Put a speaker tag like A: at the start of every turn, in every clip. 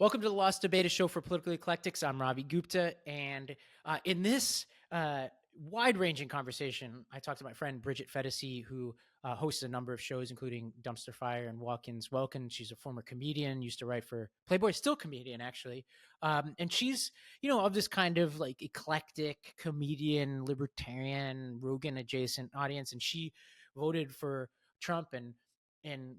A: Welcome to the Lost Debate, a show for political eclectics. I'm Ravi Gupta, and in this wide-ranging conversation, I talked to my friend Bridget Phetasy, who hosts a number of shows, including Dumpster Fire and Walk-Ins Welcome. She's a former comedian, used to write for Playboy, still comedian, actually. And she's, of this kind of like eclectic comedian, libertarian, Rogan-adjacent audience, and she voted for Trump and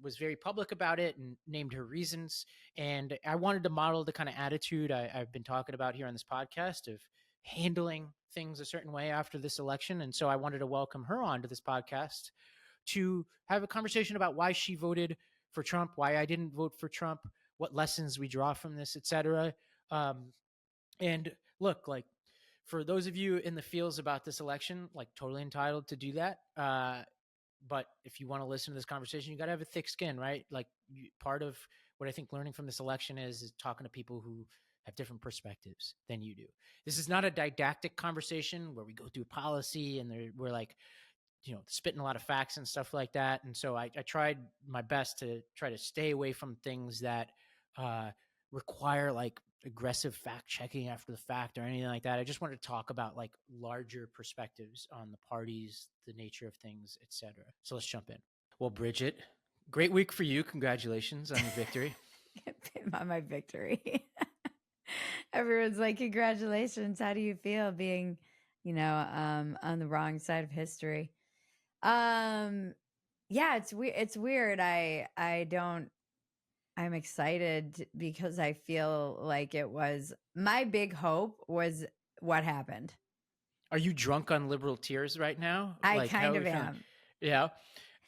A: was very public about it and named her reasons. And I wanted to model the kind of attitude I've been talking about here on this podcast of handling things a certain way after this election. And so I wanted to welcome her onto this podcast to have a conversation about why she voted for Trump, why I didn't vote for Trump, what lessons we draw from this, et cetera. And look, like, for those of you in the feels about this election, like, totally entitled to do that. But if you want to listen to this conversation, you got to have a thick skin, right? Like, part of what I think learning from this election is talking to people who have different perspectives than you do. This is not a didactic conversation where we go through policy and we're like, spitting a lot of facts and stuff like that. And so I tried my best to try to stay away from things that require like aggressive fact checking after the fact or anything like that. I just wanted to talk about like larger perspectives on the parties, the nature of things, etc. So let's jump in. Well, Bridget, great week for you. Congratulations on your victory.
B: On my victory. Everyone's like, congratulations. How do you feel being, on the wrong side of history? Yeah, it's weird. It's weird. I'm excited because I feel like my big hope was what happened.
A: Are you drunk on liberal tears right now?
B: I
A: Like,
B: kind
A: how are
B: of
A: you feeling?
B: am.
A: Yeah.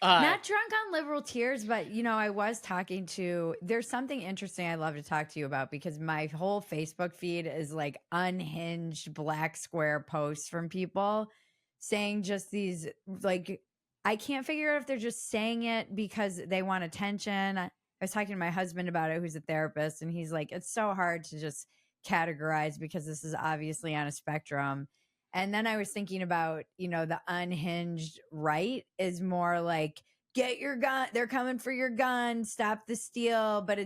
B: Not drunk on liberal tears, but I was talking to, there's something interesting I'd love to talk to you about because my whole Facebook feed is like unhinged black square posts from people saying just these, like, I can't figure out if they're just saying it because they want attention. I was talking to my husband about it, who's a therapist, and he's like, it's so hard to just categorize because this is obviously on a spectrum. And then I was thinking about, the unhinged right is more like, get your gun. They're coming for your gun. Stop the steal. But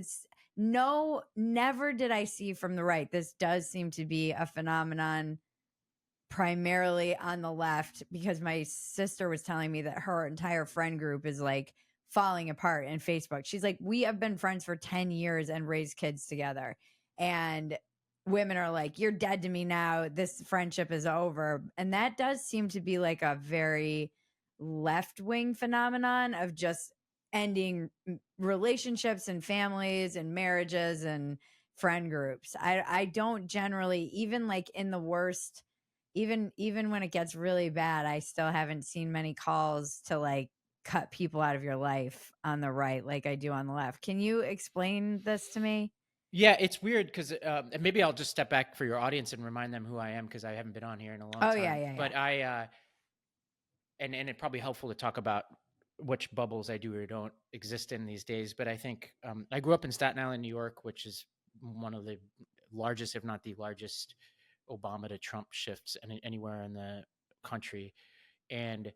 B: never did I see from the right. This does seem to be a phenomenon primarily on the left because my sister was telling me that her entire friend group is like falling apart in Facebook. She's like, we have been friends for 10 years and raised kids together. And women are like, you're dead to me now. This friendship is over. And that does seem to be like a very left-wing phenomenon of just ending relationships and families and marriages and friend groups. I don't generally, even like in the worst, even when it gets really bad, I still haven't seen many calls to like cut people out of your life on the right like I do on the left. Can you explain this to me?
A: Yeah, it's weird because and maybe I'll just step back for your audience and remind them who I am because I haven't been on here in a long
B: Oh yeah,
A: time.
B: yeah,
A: But
B: yeah.
A: and it's probably helpful to talk about which bubbles I do or don't exist in these days. But I think I grew up in Staten Island, New York, which is one of the largest, if not the largest, Obama to Trump shifts anywhere in the country. And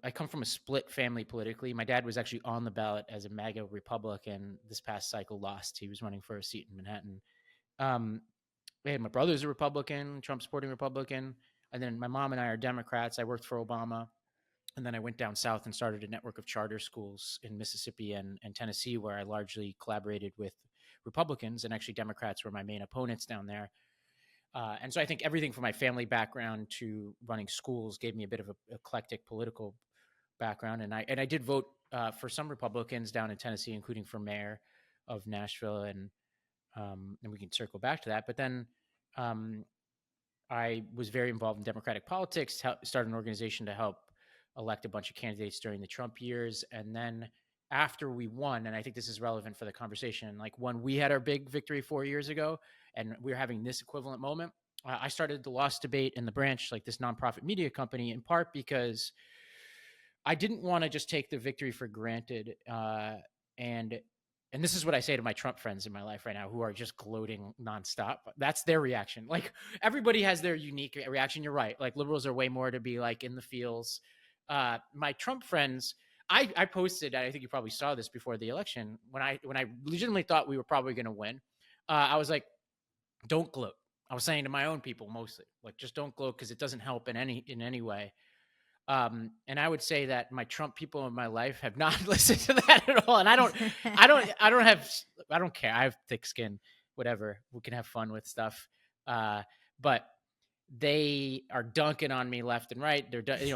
A: I come from a split family politically. My dad was actually on the ballot as a MAGA Republican this past cycle, lost. He was running for a seat in Manhattan. My brother's a Republican, Trump supporting Republican. And then my mom and I are Democrats. I worked for Obama. And then I went down south and started a network of charter schools in Mississippi and Tennessee, where I largely collaborated with Republicans, and actually Democrats were my main opponents down there. And so I think everything from my family background to running schools gave me a bit of an eclectic political background. And I did vote for some Republicans down in Tennessee, including for mayor of Nashville, and we can circle back to that. But then I was very involved in Democratic politics, started an organization to help elect a bunch of candidates during the Trump years. And then after we won, and I think this is relevant for the conversation, like when we had our big victory 4 years ago and we were having this equivalent moment, I started the Lost Debate in the Branch, like this nonprofit media company, in part because I didn't want to just take the victory for granted. And this is what I say to my Trump friends in my life right now who are just gloating nonstop. That's their reaction. Like, everybody has their unique reaction. You're right. Like, liberals are way more to be like in the feels. My Trump friends, I posted, I think you probably saw this before the election, when I legitimately thought we were probably going to win. I was like, don't gloat. I was saying to my own people mostly, like, just don't gloat because it doesn't help in any way. And I would say that my Trump people in my life have not listened to that at all. And I don't care. I have thick skin, whatever. We can have fun with stuff. But they are dunking on me left and right.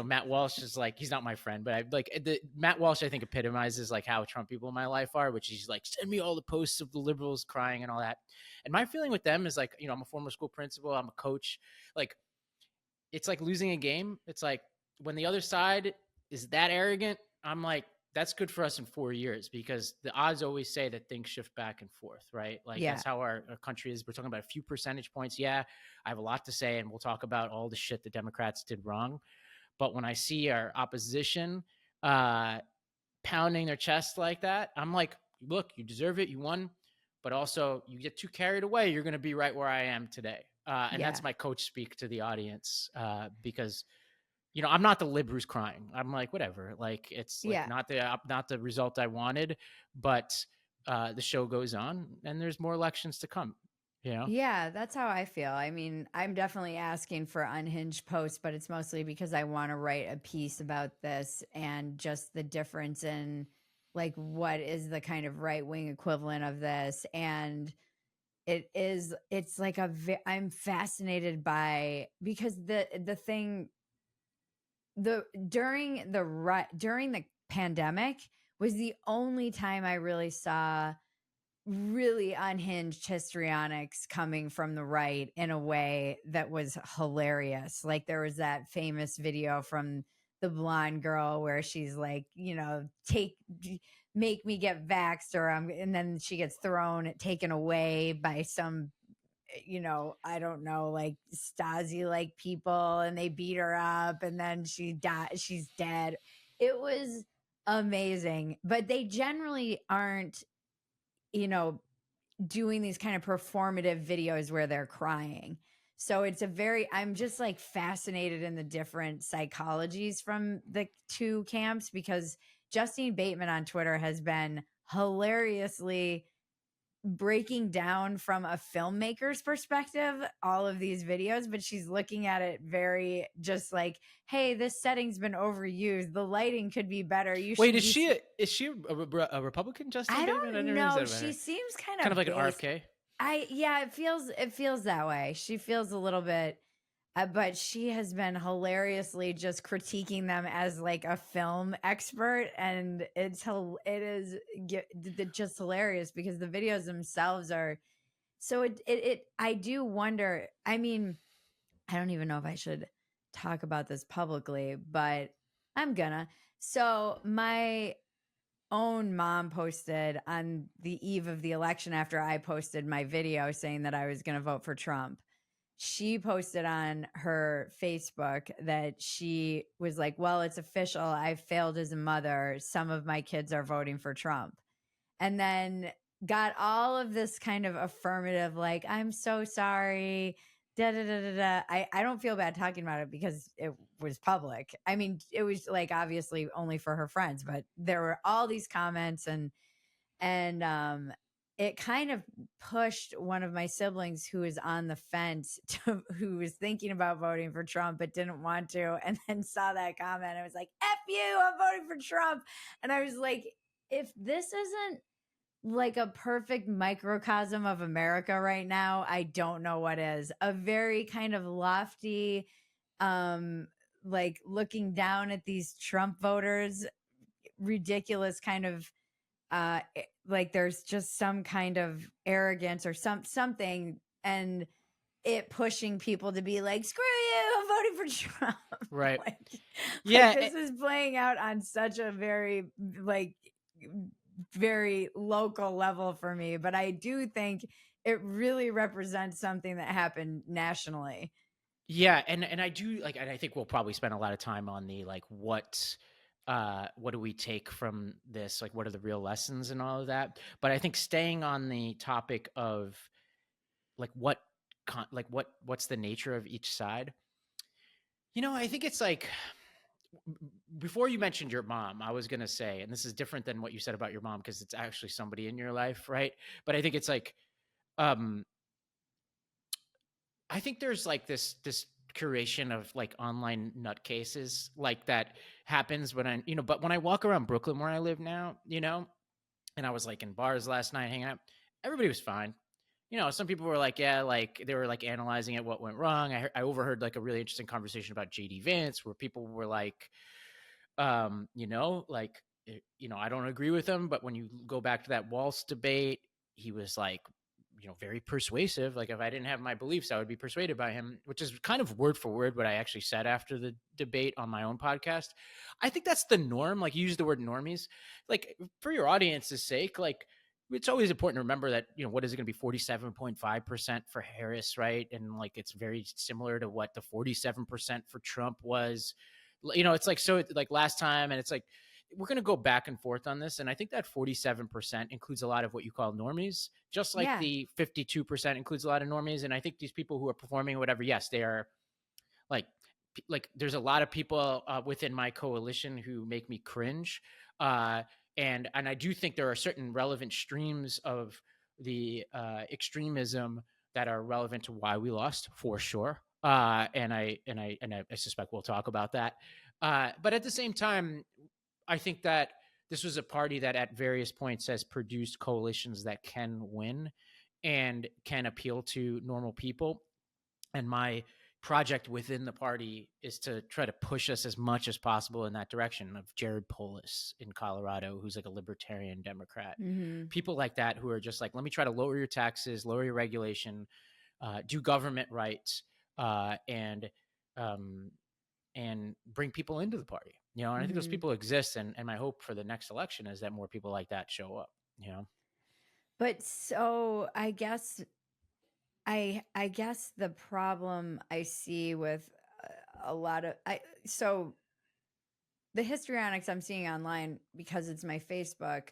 A: Matt Walsh is like, he's not my friend, but Matt Walsh, I think epitomizes like how Trump people in my life are, which is like, send me all the posts of the liberals crying and all that. And my feeling with them is like, I'm a former school principal. I'm a coach. Like, it's like losing a game. It's like when the other side is that arrogant, I'm like, that's good for us in 4 years, because the odds always say that things shift back and forth, right? Like
B: Yeah.
A: that's how our country is. We're talking about a few percentage points. Yeah, I have a lot to say, and we'll talk about all the shit the Democrats did wrong. But when I see our opposition pounding their chest like that, I'm like, look, you deserve it. You won. But also, you get too carried away, you're going to be right where I am today. And
B: Yeah.
A: that's my coach speak to the audience, because I'm not the lib who's crying. I'm like, whatever. Like, it's like
B: Yeah.
A: not the result I wanted, but the show goes on, and there's more elections to come.
B: Yeah, that's how I feel. I mean, I'm definitely asking for unhinged posts, but it's mostly because I want to write a piece about this and just the difference in like what is the kind of right wing equivalent of this. And it's like I'm fascinated by, because the thing during the pandemic was the only time I really saw really unhinged histrionics coming from the right in a way that was hilarious. Like there was that famous video from the blonde girl where she's like, make me get vaxxed, and then she gets taken away by some, I don't know, like Stasi like people, and they beat her up, and then she's dead. It was amazing, but they generally aren't, doing these kind of performative videos where they're crying. So I'm just like fascinated in the different psychologies from the two camps, because Justine Bateman on Twitter has been hilariously breaking down from a filmmaker's perspective all of these videos, but she's looking at it very just like, hey, this setting's been overused, the lighting could be better, you
A: Wait,
B: should be.
A: is she a Republican, Justine
B: I
A: Bateman? I
B: don't
A: didn't realize
B: know,
A: that about
B: she
A: her.
B: seems kind
A: Kind of
B: of
A: like an
B: base.
A: RFK.
B: Yeah, it feels that way. She feels a little bit, but she has been hilariously just critiquing them as like a film expert, and just hilarious because the videos themselves are. So I do wonder. I mean, I don't even know if I should talk about this publicly, but I'm gonna. So my own mom posted on the eve of the election, after I posted my video saying that I was going to vote for Trump. She posted on her Facebook that she was like, well, it's official. I failed as a mother. Some of my kids are voting for Trump. And then got all of this kind of affirmative, like, I'm so sorry. Da, da, da, da, da. I don't feel bad talking about it because it was public. I mean, it was like obviously only for her friends, but there were all these comments, and it kind of pushed one of my siblings who is on the fence who was thinking about voting for Trump but didn't want to, and then saw that comment and was like, F you, I'm voting for Trump. And I was like, if this isn't like a perfect microcosm of America right now, I don't know what is. A very kind of lofty, like looking down at these Trump voters, ridiculous kind of like there's just some kind of arrogance or something, and it pushing people to be like, screw you, I'm voting for Trump.
A: Right.
B: like,
A: Yeah.
B: this is playing out on such a very like very local level for me, but I do think it really represents something that happened nationally.
A: Yeah, and I do like, and I think we'll probably spend a lot of time on the like what do we take from this, like what are the real lessons and all of that. But I think staying on the topic of like what's the nature of each side. I think it's like, before you mentioned your mom, I was going to say, and this is different than what you said about your mom because it's actually somebody in your life, right? But I think it's like um, I think there's like this curation of like online nutcases like that happens when I, but when I walk around Brooklyn where I live now, and I was like in bars last night hanging out, everybody was fine. Some people were like, yeah, like they were like analyzing it, what went wrong. I overheard like a really interesting conversation about JD Vance where people were like, like, I don't agree with him, but when you go back to that Waltz debate, he was like, very persuasive. Like if I didn't have my beliefs, I would be persuaded by him, which is kind of word for word what I actually said after the debate on my own podcast. I think that's the norm. Like you use the word normies, like for your audience's sake, like it's always important to remember that, what is it going to be 47.5% for Harris, right? And like it's very similar to what the 47% for Trump was. It's like, so like last time, and it's like we're going to go back and forth on this. And I think that 47% includes a lot of what you call normies, just like
B: Yeah.
A: the 52% includes a lot of normies. And I think these people who are performing or whatever, yes, they are like there's a lot of people within my coalition who make me cringe. And I do think there are certain relevant streams of the extremism that are relevant to why we lost, for sure. And I suspect we'll talk about that. But at the same time, I think that this was a party that at various points has produced coalitions that can win and can appeal to normal people. And my project within the party is to try to push us as much as possible in that direction of Jared Polis in Colorado, who's like a libertarian Democrat.
B: Mm-hmm.
A: People like that who are just like, let me try to lower your taxes, lower your regulation, do government rights, um, and bring people into the party. And I think those
B: Mm-hmm.
A: people exist. And my hope for the next election is that more people like that show up.
B: But so I guess the problem I see with a lot of so the histrionics I'm seeing online, because it's my Facebook,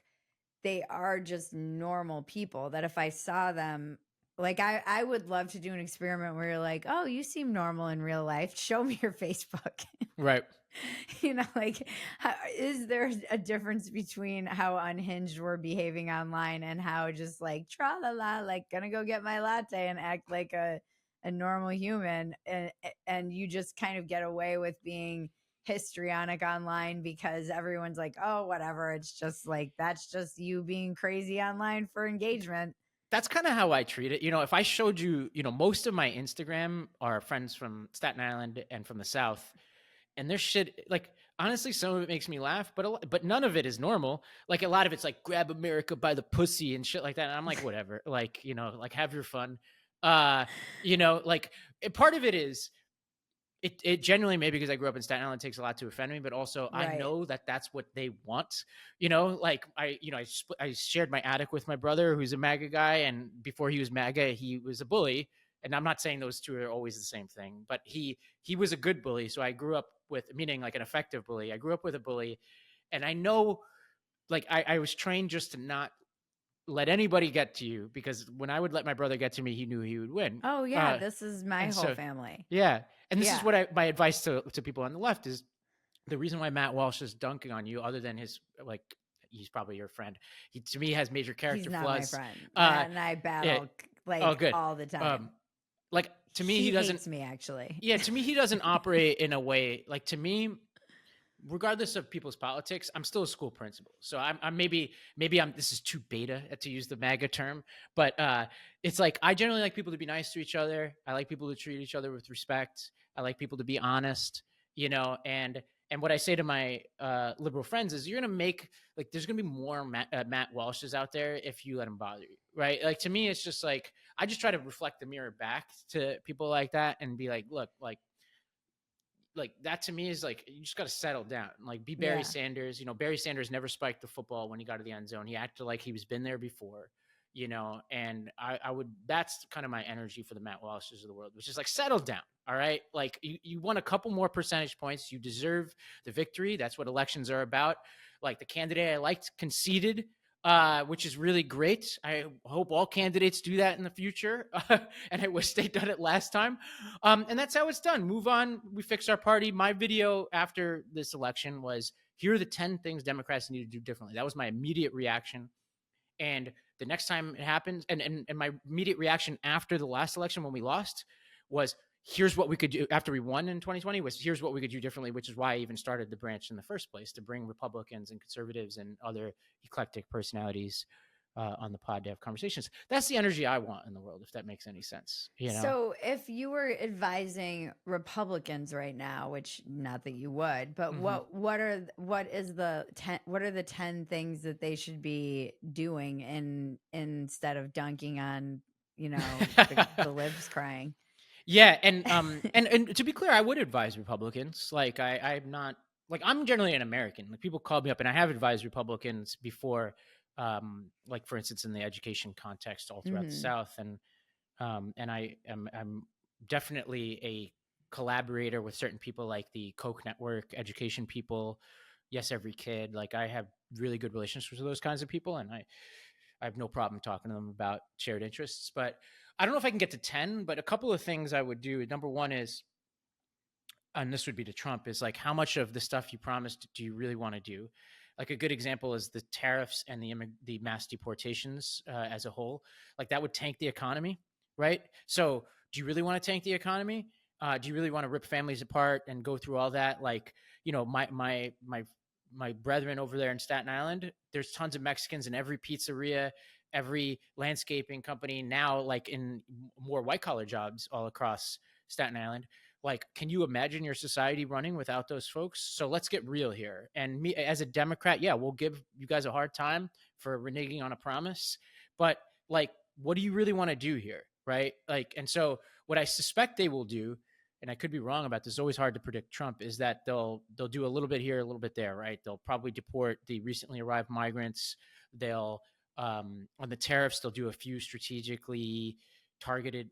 B: they are just normal people that if I saw them, like I would love to do an experiment where you're like, oh, you seem normal in real life. Show me your Facebook.
A: Right.
B: Like, is there a difference between how unhinged we're behaving online and how just like tra la la, like gonna go get my latte and act like a normal human, and you just kind of get away with being histrionic online because everyone's like, oh, whatever. It's just like, that's just you being crazy online for engagement.
A: That's kind of how I treat it. If I showed you, most of my Instagram are friends from Staten Island and from the South, and their shit, like, honestly, some of it makes me laugh, but none of it is normal. Like, a lot of it's like, grab America by the pussy and shit like that. And I'm like, whatever, like, like, have your fun. Like, part of it is, it genuinely, maybe because I grew up in Staten Island, takes a lot to offend me, but also I
B: Right.
A: know that that's what they want. Like I shared my attic with my brother, who's a MAGA guy, and before he was MAGA, he was a bully. And I'm not saying those two are always the same thing, but he was a good bully. So I grew up with, meaning like an effective bully. I grew up with a bully, and I know, like I was trained just to not let anybody get to you, because when I would let my brother get to me, he knew he would win.
B: Oh yeah, this is my
A: And
B: whole
A: so,
B: family.
A: yeah. And this is
B: Yeah.
A: what my advice to people on the left is: the reason why Matt Walsh is dunking on you, other than his, like, he's probably your friend. He, to me, has major
B: He's
A: character
B: not my
A: flaws.
B: friend.
A: Uh,
B: Matt and I
A: yeah.
B: battle
A: Oh,
B: like
A: good.
B: all the time.
A: Like, to me,
B: He
A: he doesn't.
B: hates me, actually.
A: Yeah, to me, he doesn't operate in a way like, to me, regardless of people's politics, I'm still a school principal. So I'm maybe I'm, this is too beta to use the MAGA term, but it's like, I generally like people to be nice to each other. I like people to treat each other with respect. I like people to be honest, and what I say to my liberal friends is, you're going to make, like, there's going to be more Matt Walshes out there if you let him bother you, right? Like, to me, it's just like, I just try to reflect the mirror back to people like that and be like, look, like that to me is like, you just got to settle down. Like, be Barry
B: Yeah.
A: Sanders. Barry Sanders never spiked the football when he got to the end zone. He acted like he was been there before, and I would, that's kind of my energy for the Matt Walshes of the world, which is like, settle down. All right. Like, you won a couple more percentage points. You deserve the victory. That's what elections are about. Like, the candidate I liked conceded, which is really great. I hope all candidates do that in the future. And I wish they'd done it last time. And that's how it's done. Move on. We fix our party. My video after this election was, here are the 10 things Democrats need to do differently. That was my immediate reaction. And the next time it happens, and my immediate reaction after the last election when we lost was, here's what we could do after we won in 2020 was, here's what we could do differently, which is why I even started the branch in the first place, to bring Republicans and conservatives and other eclectic personalities on the pod to have conversations. That's the energy I want in the world, if that makes any sense.
B: So if you were advising Republicans right now, which not that you would, but what are the 10 things that they should be doing instead of dunking on, the libs crying?
A: Yeah, and to be clear, I would advise Republicans. Like I'm not, like, I'm generally an American. Like, people call me up, and I have advised Republicans before, like, for instance, in the education context all throughout the South, and I'm definitely a collaborator with certain people, like the Koch network, education people, Yes Every Kid. Like, I have really good relationships with those kinds of people, and I have no problem talking to them about shared interests. But I don't know if I can get to 10, but a couple of things I would do. Number one is, and this would be to Trump, is like, how much of the stuff you promised do you really want to do? Like, a good example is the tariffs and the mass deportations as a whole. Like, that would tank the economy, right? So do you really want to tank the economy? Do you really want to rip families apart and go through all that? Like, my brethren over there in Staten Island, there's tons of Mexicans in every pizzeria, every landscaping company now, like in more white collar jobs all across Staten Island. Like, can you imagine your society running without those folks? So let's get real here. And me as a Democrat, yeah, we'll give you guys a hard time for reneging on a promise, but like, what do you really want to do here? Right. Like, and so what I suspect they will do, and I could be wrong about this, it's always hard to predict Trump, is that they'll do a little bit here, a little bit there, right? They'll probably deport the recently arrived migrants. They'll, on the tariffs, they'll do a few strategically targeted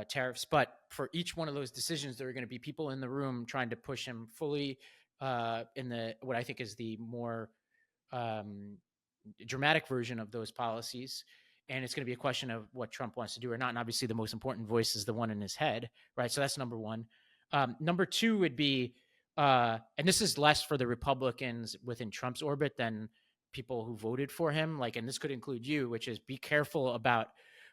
A: tariffs. But for each one of those decisions, there are going to be people in the room trying to push him fully in the, what I think is the more dramatic version of those policies. And it's going to be a question of what Trump wants to do or not. And obviously, the most important voice is the one in his head, right? So that's number one. Number two would be, and this is less for the Republicans within Trump's orbit than people who voted for him. Like, and this could include you, which is, be careful about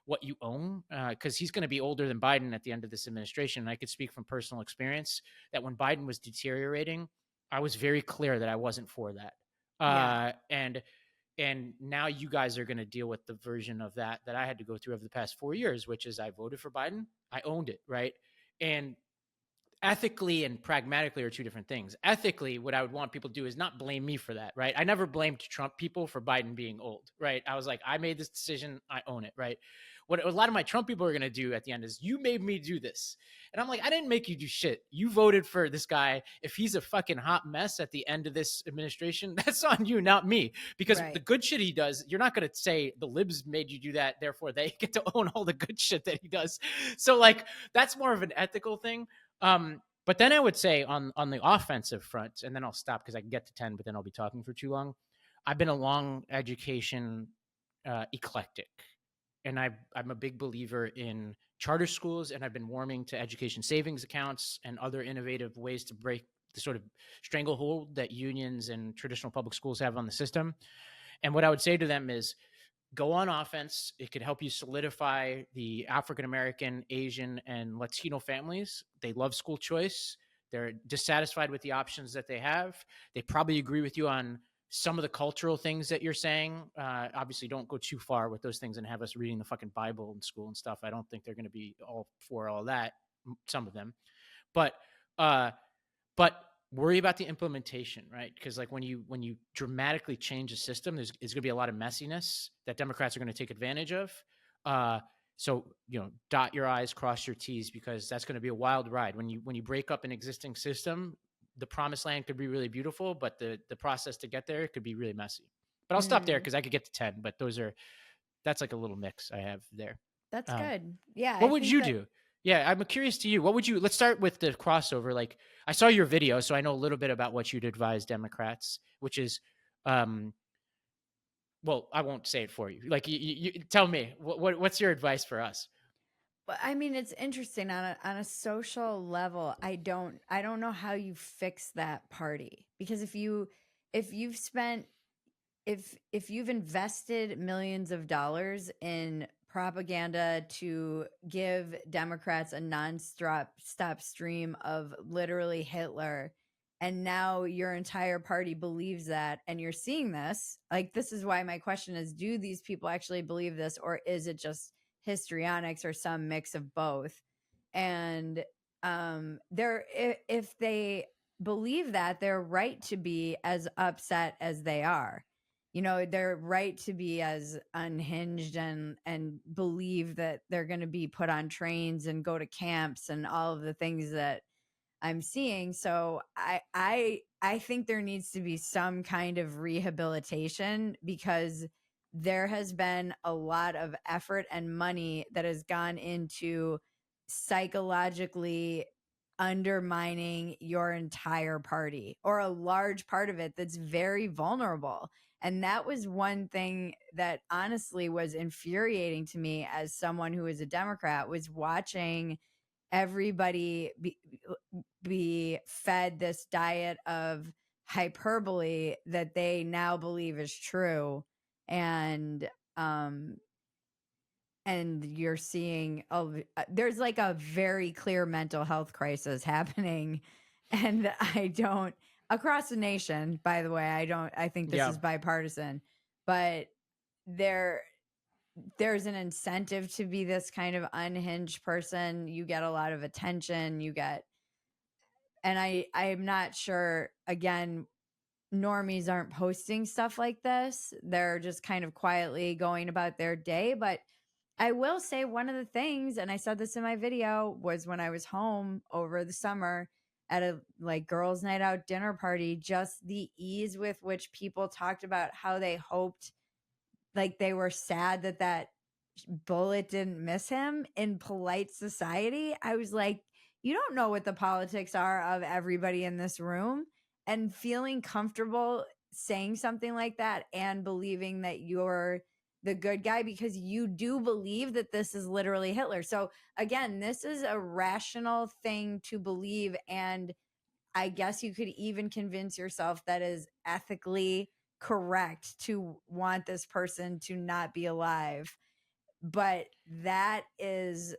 A: what you own, because he's going to be older than Biden at the end of this administration. And I could speak from personal experience that when Biden was deteriorating, I was very clear that I wasn't for that. And now you guys are going to deal with the version of that I had to go through over the past 4 years, which is, I voted for Biden. I owned it, right? And ethically and pragmatically are two different things. Ethically, what I would want people to do is not blame me for that, right? I never blamed Trump people for Biden being old, right? I was like, I made this decision, I own it, right? What a lot of my Trump people are going to do at the end is, you made me do this. And I'm like, I didn't make you do shit. You voted for this guy. If he's a fucking hot mess at the end of this administration, that's on you, not me. Because the good shit he does, you're not going to say the libs made you do that, therefore they get to own all the good shit that he does. So, like, that's more of an ethical thing. But then I would say on the offensive front, and then I'll stop because I can get to 10, but then I'll be talking for too long. I've been a long education eclectic, and I'm a big believer in charter schools, and I've been warming to education savings accounts and other innovative ways to break the sort of stranglehold that unions and traditional public schools have on the system. And what I would say to them is, go on offense. It could help you solidify the African American, Asian, and Latino families. They love school choice. They're dissatisfied with the options that they have. They probably agree with you on some of the cultural things that you're saying. Obviously, don't go too far with those things and have us reading the fucking Bible in school and stuff. I don't think they're going to be all for all that, some of them. But worry about the implementation, right? Because, like, when you dramatically change a system, there's going to be a lot of messiness that Democrats are going to take advantage of. So, dot your I's, cross your T's, because that's going to be a wild ride. When you break up an existing system, the promised land could be really beautiful, but the process to get there could be really messy. But I'll stop there because I could get to 10, but that's like a little mix I have there.
B: That's good. Yeah.
A: What would you do? Yeah, I'm curious to you. Let's start with the crossover. Like, I saw your video, so I know a little bit about what you'd advise Democrats, which is, well, I won't say it for you. Like, you tell me, what's your advice for us?
B: I mean, it's interesting on a social level. I don't know how you fix that party, because if you've spent if you've invested millions of dollars in propaganda to give Democrats a non-stop stream of literally Hitler, and now your entire party believes that, and you're seeing this, like, this is why my question is, do these people actually believe this, or is it just histrionics or some mix of both? And if they believe that, they're right to be as upset as they are. They're right to be as unhinged and believe that they're going to be put on trains and go to camps and all of the things that I'm seeing. So I think there needs to be some kind of rehabilitation, because there has been a lot of effort and money that has gone into psychologically undermining your entire party, or a large part of it that's very vulnerable. And that was one thing that honestly was infuriating to me as someone who is a Democrat, was watching everybody be fed this diet of hyperbole that they now believe is true. And you're seeing there's like a very clear mental health crisis happening. And I don't, across the nation, by the way, I think this is bipartisan, but there's an incentive to be this kind of unhinged person. You get a lot of attention, and I'm not sure, again, normies aren't posting stuff like this. They're just kind of quietly going about their day. But I will say, one of the things, and I said this in my video, was when I was home over the summer at a like girls' night out dinner party, just the ease with which people talked about how they hoped, like they were sad that bullet didn't miss him in polite society. I was like, you don't know what the politics are of everybody in this room. And feeling comfortable saying something like that and believing that you're the good guy because you do believe that this is literally Hitler. So again, this is a rational thing to believe. And I guess you could even convince yourself that is ethically correct to want this person to not be alive. But that is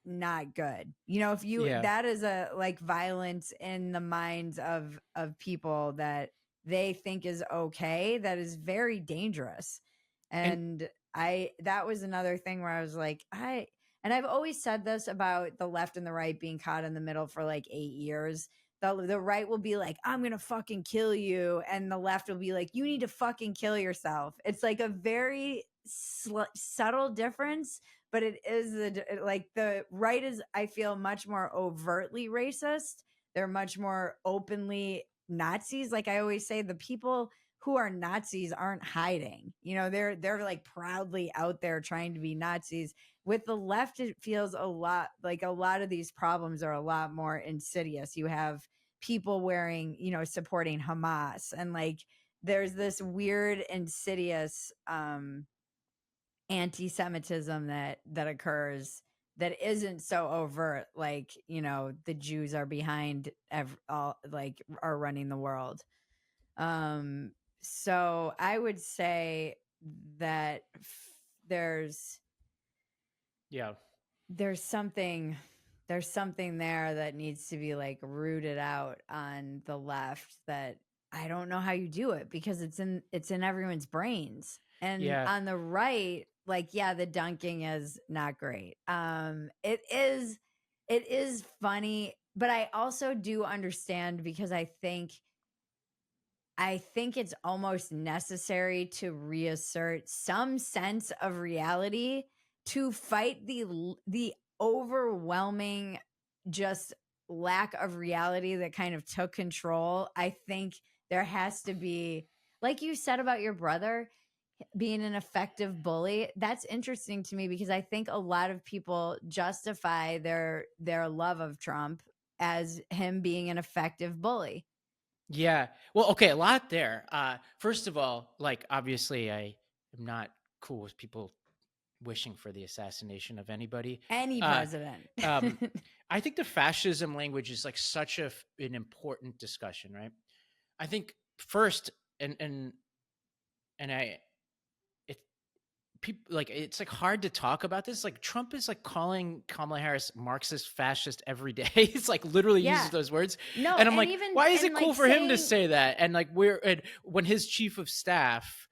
B: not good. If you, that is a like violence in the minds of people that they think is okay, that is very dangerous. And that was another thing where I was like, and I've always said this about the left and the right being caught in the middle for like 8 years. The right will be like, I'm gonna fucking kill you, and the left will be like, you need to fucking kill yourself. It's like a very subtle difference, but it is the right is, I feel, much more overtly racist. They're much more openly Nazis. Like I always say, the people who are Nazis aren't hiding. They're like proudly out there trying to be Nazis. With the left, it feels a lot like a lot of these problems are a lot more insidious. You have people wearing, supporting Hamas, and like there's this weird, insidious anti-Semitism that occurs that isn't so overt, like the Jews are behind are running the world. So I would say that there's there's something there that needs to be like rooted out on the left, that I don't know how you do it, because it's in everyone's brains. And on the right, like, yeah, the dunking is not great. It is funny, but I also do understand, because I think it's almost necessary to reassert some sense of reality to fight the overwhelming just lack of reality that kind of took control. I think there has to be, like you said about your brother being an effective bully. That's interesting to me, because I think a lot of people justify their love of Trump as him being an effective bully.
A: Yeah. Well, okay, a lot there. First of all, like obviously I am not cool with people wishing for the assassination of anybody.
B: Any president.
A: I think the fascism language is like such an important discussion, right? I think first, and and people like it's like hard to talk about this. Like Trump is like calling Kamala Harris Marxist fascist every day. It's like literally uses
B: Yeah.
A: those words.
B: No,
A: And I'm
B: and
A: like,
B: even
A: why is
B: and
A: it
B: like
A: cool for him to
B: saying
A: say that? And like and when his chief of staff,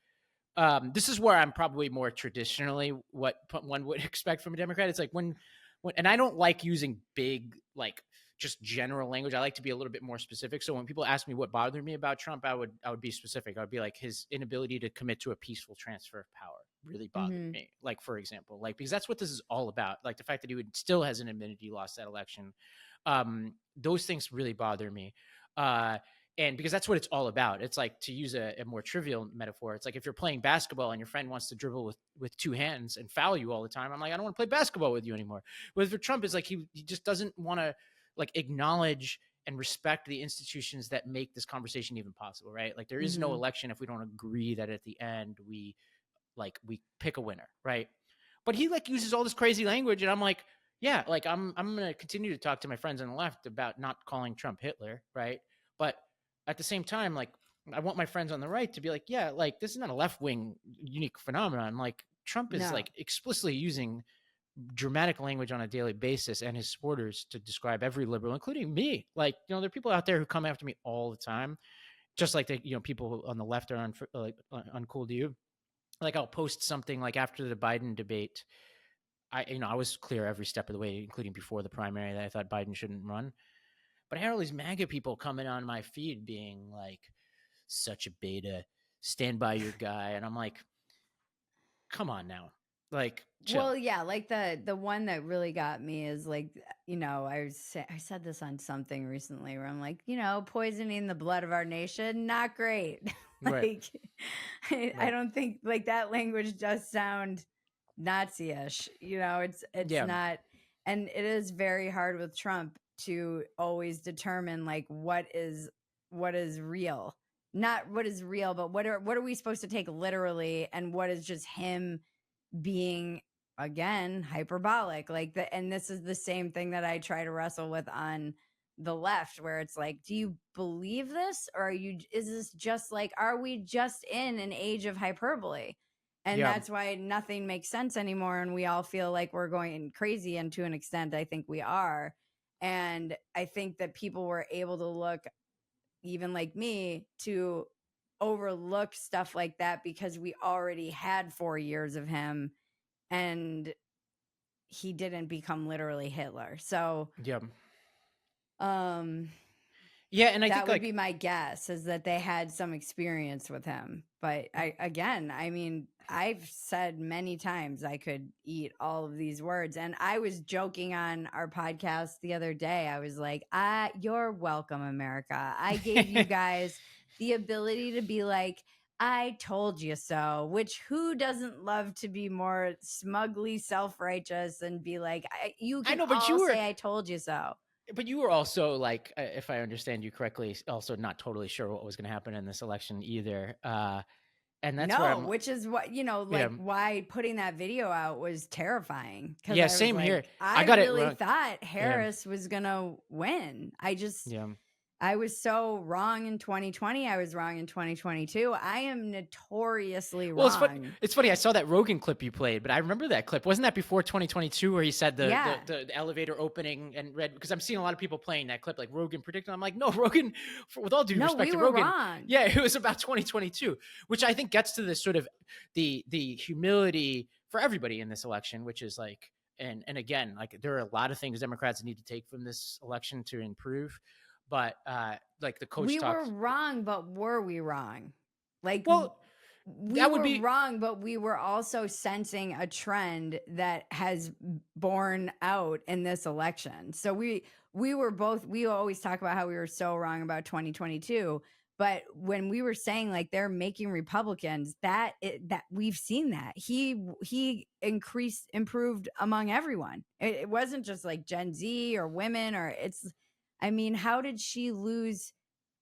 A: this is where I'm probably more traditionally what one would expect from a Democrat. It's like when and I don't like using big like just general language. I like to be a little bit more specific. So when people ask me what bothered me about Trump, I would be specific. I would be like his inability to commit to a peaceful transfer of power really bothered
B: Mhm.
A: me. Like for example, like because that's what this is all about. Like the fact that he would still hasn't admitted he lost that election. Those things really bother me. And because that's what it's all about. It's like, to use a more trivial metaphor, it's like if you're playing basketball and your friend wants to dribble with two hands and foul you all the time, I'm like, I don't want to play basketball with you anymore. But for Trump, it's like he just doesn't want to like acknowledge and respect the institutions that make this conversation even possible, right? Like there is no
B: Mhm.
A: election if we don't agree that at the end we pick a winner, right? But he like uses all this crazy language, and I'm like, yeah, like I'm gonna continue to talk to my friends on the left about not calling Trump Hitler, right? But at the same time, like I want my friends on the right to be like, yeah, like this is not a left wing unique phenomenon. Like Trump is
B: No.
A: like explicitly using dramatic language on a daily basis and his supporters to describe every liberal, including me. Like, there are people out there who come after me all the time, just like people on the left are uncool to you. Like I'll post something like after the Biden debate. I was clear every step of the way, including before the primary, that I thought Biden shouldn't run. But I had all these MAGA people coming on my feed being like, such a beta, stand by your guy. And I'm like, come on now. Like, chill.
B: Well, yeah, like the one that really got me is like, I said this on something recently where I'm like, poisoning the blood of our nation, not great.
A: Right.
B: Like, I
A: Right.
B: don't think like that language does sound Nazi-ish. It's
A: Yeah.
B: not, and it is very hard with Trump to always determine like what is real, not what is real, but what are we supposed to take literally, and what is just him being again hyperbolic, and this is the same thing that I try to wrestle with on the left, where it's like, do you believe this, or is this just like, are we just in an age of hyperbole? And
A: Yeah.
B: that's why nothing makes sense anymore, and we all feel like we're going crazy, and to an extent I think we are. And I think that people were able to look, even like me, to overlook stuff like that because we already had 4 years of him, and he didn't become literally Hitler. So,
A: Yeah.
B: um,
A: Yeah. And I
B: that
A: think
B: would be
A: like,
B: my guess, is that they had some experience with him. But I mean, I've said many times I could eat all of these words. And I was joking on our podcast the other day. I was like, you're welcome, America. I gave you guys the ability to be like, I told you so, which who doesn't love to be more smugly self-righteous and be like, you
A: I
B: can
A: know,
B: all say I told you so.
A: but you were also like, if I understand you correctly, also not totally sure what was going to happen in this election either. And that's where
B: No,
A: I'm,
B: which is what,
A: yeah,
B: like why putting that video out was terrifying, because
A: yeah,
B: I was
A: same here.
B: like,
A: I
B: I
A: got it
B: really
A: wrong.
B: thought
A: Yeah.
B: Harris was going to win.
A: Yeah.
B: I was so wrong in 2020. I was wrong in 2022. I am notoriously
A: Well,
B: wrong.
A: it's funny. I saw that Rogan clip you played, but I remember that clip. Wasn't that before 2022 where he said
B: Yeah.
A: the elevator opening and read? Because I'm seeing a lot of people playing that clip, like Rogan predicting. I'm like, no, Rogan. With all due
B: No,
A: respect
B: we
A: to
B: were
A: Rogan,
B: wrong.
A: yeah, it was about 2022, which I think gets to this sort of the humility for everybody in this election, which is like, and again, like there are a lot of things Democrats need to take from this election to improve, but like the coach
B: We were
A: talks.
B: wrong, but were we wrong? Like,
A: Well,
B: we
A: that would
B: were
A: be.
B: wrong, but we were also sensing a trend that has borne out in this election. So we were both, we always talk about how we were so wrong about 2022, but when we were saying like they're making Republicans, that we've seen that he improved among everyone. It wasn't just like Gen Z or women, or I mean, how did she lose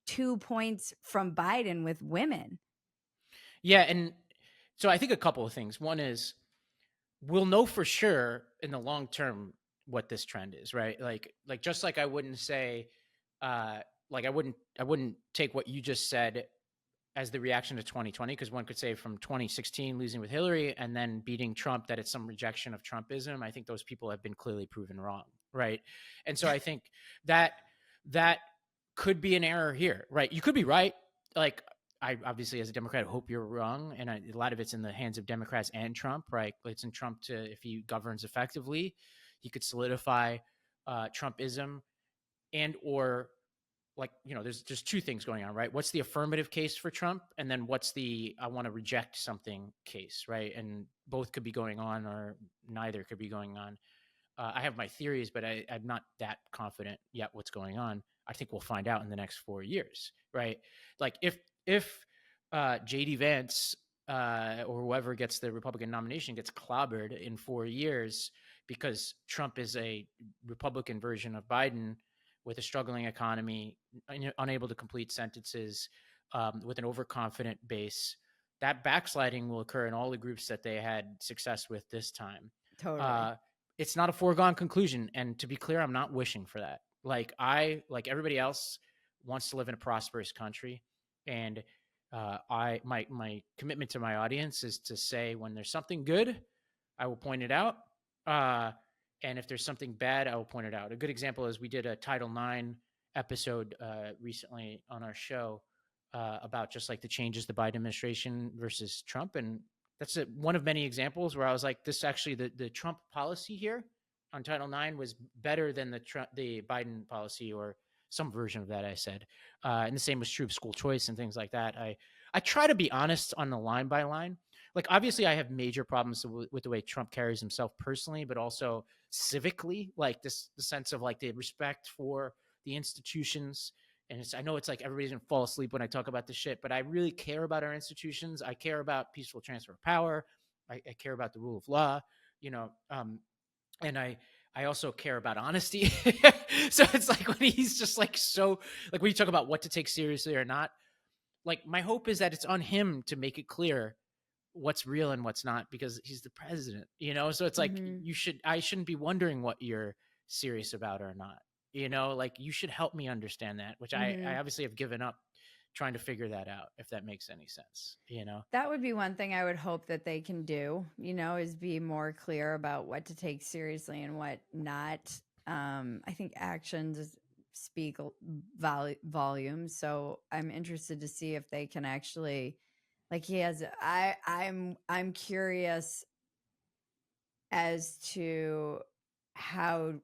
B: 2 points from Biden with women?
A: Yeah, and so I think a couple of things. One is we'll know for sure in the long term what this trend is, right? Like just like I wouldn't say like I wouldn't take what you just said as the reaction to 2020, because one could say from 2016 losing with Hillary and then beating Trump that it's some rejection of Trumpism. I think those people have been clearly proven wrong, right? And so I think that that could be an error here, right? You could be right. Like, I obviously, as a Democrat, hope you're wrong, and a lot of it's in the hands of Democrats and Trump, right? It's in Trump to, if he governs effectively, he could solidify Trumpism, and or, like, there's two things going on, right? What's the affirmative case for Trump, and then what's the I want to reject something case, right? And both could be going on, or neither could be going on. I have my theories, but I'm not that confident yet what's going on. I think we'll find out in the next 4 years, right? Like, if JD Vance or whoever gets the Republican nomination gets clobbered in 4 years because Trump is a Republican version of Biden with a struggling economy, unable to complete sentences, with an overconfident base, that backsliding will occur in all the groups that they had success with this time.
B: Totally.
A: It's not a foregone conclusion. And to be clear, I'm not wishing for that. Like everybody else, wants to live in a prosperous country. And my commitment to my audience is to say, when there's something good, I will point it out. And if there's something bad, I will point it out. A good example is we did a Title IX episode recently on our show about just like the changes the Biden administration versus Trump. And that's one of many examples where I was like, this actually, the Trump policy here on Title IX was better than the Biden policy, or some version of that, I said. And the same was true of school choice and things like that. I try to be honest on the line by line. Like, obviously, I have major problems with the way Trump carries himself personally, but also civically, like the sense of like the respect for the institutions. And I know it's like everybody's gonna fall asleep when I talk about this shit, but I really care about our institutions. I care about peaceful transfer of power. I care about the rule of law, and I also care about honesty. So it's like when he's just like, so like when you talk about what to take seriously or not, like my hope is that it's on him to make it clear what's real and what's not, because he's the president, so it's like I shouldn't be wondering what you're serious about or not, like you should help me understand that, which I obviously have given up trying to figure that out, if that makes any sense.
B: That would be one thing I would hope that they can do, is be more clear about what to take seriously and what not. I think actions speak volumes. So I'm interested to see if they can actually, like, I'm curious as to how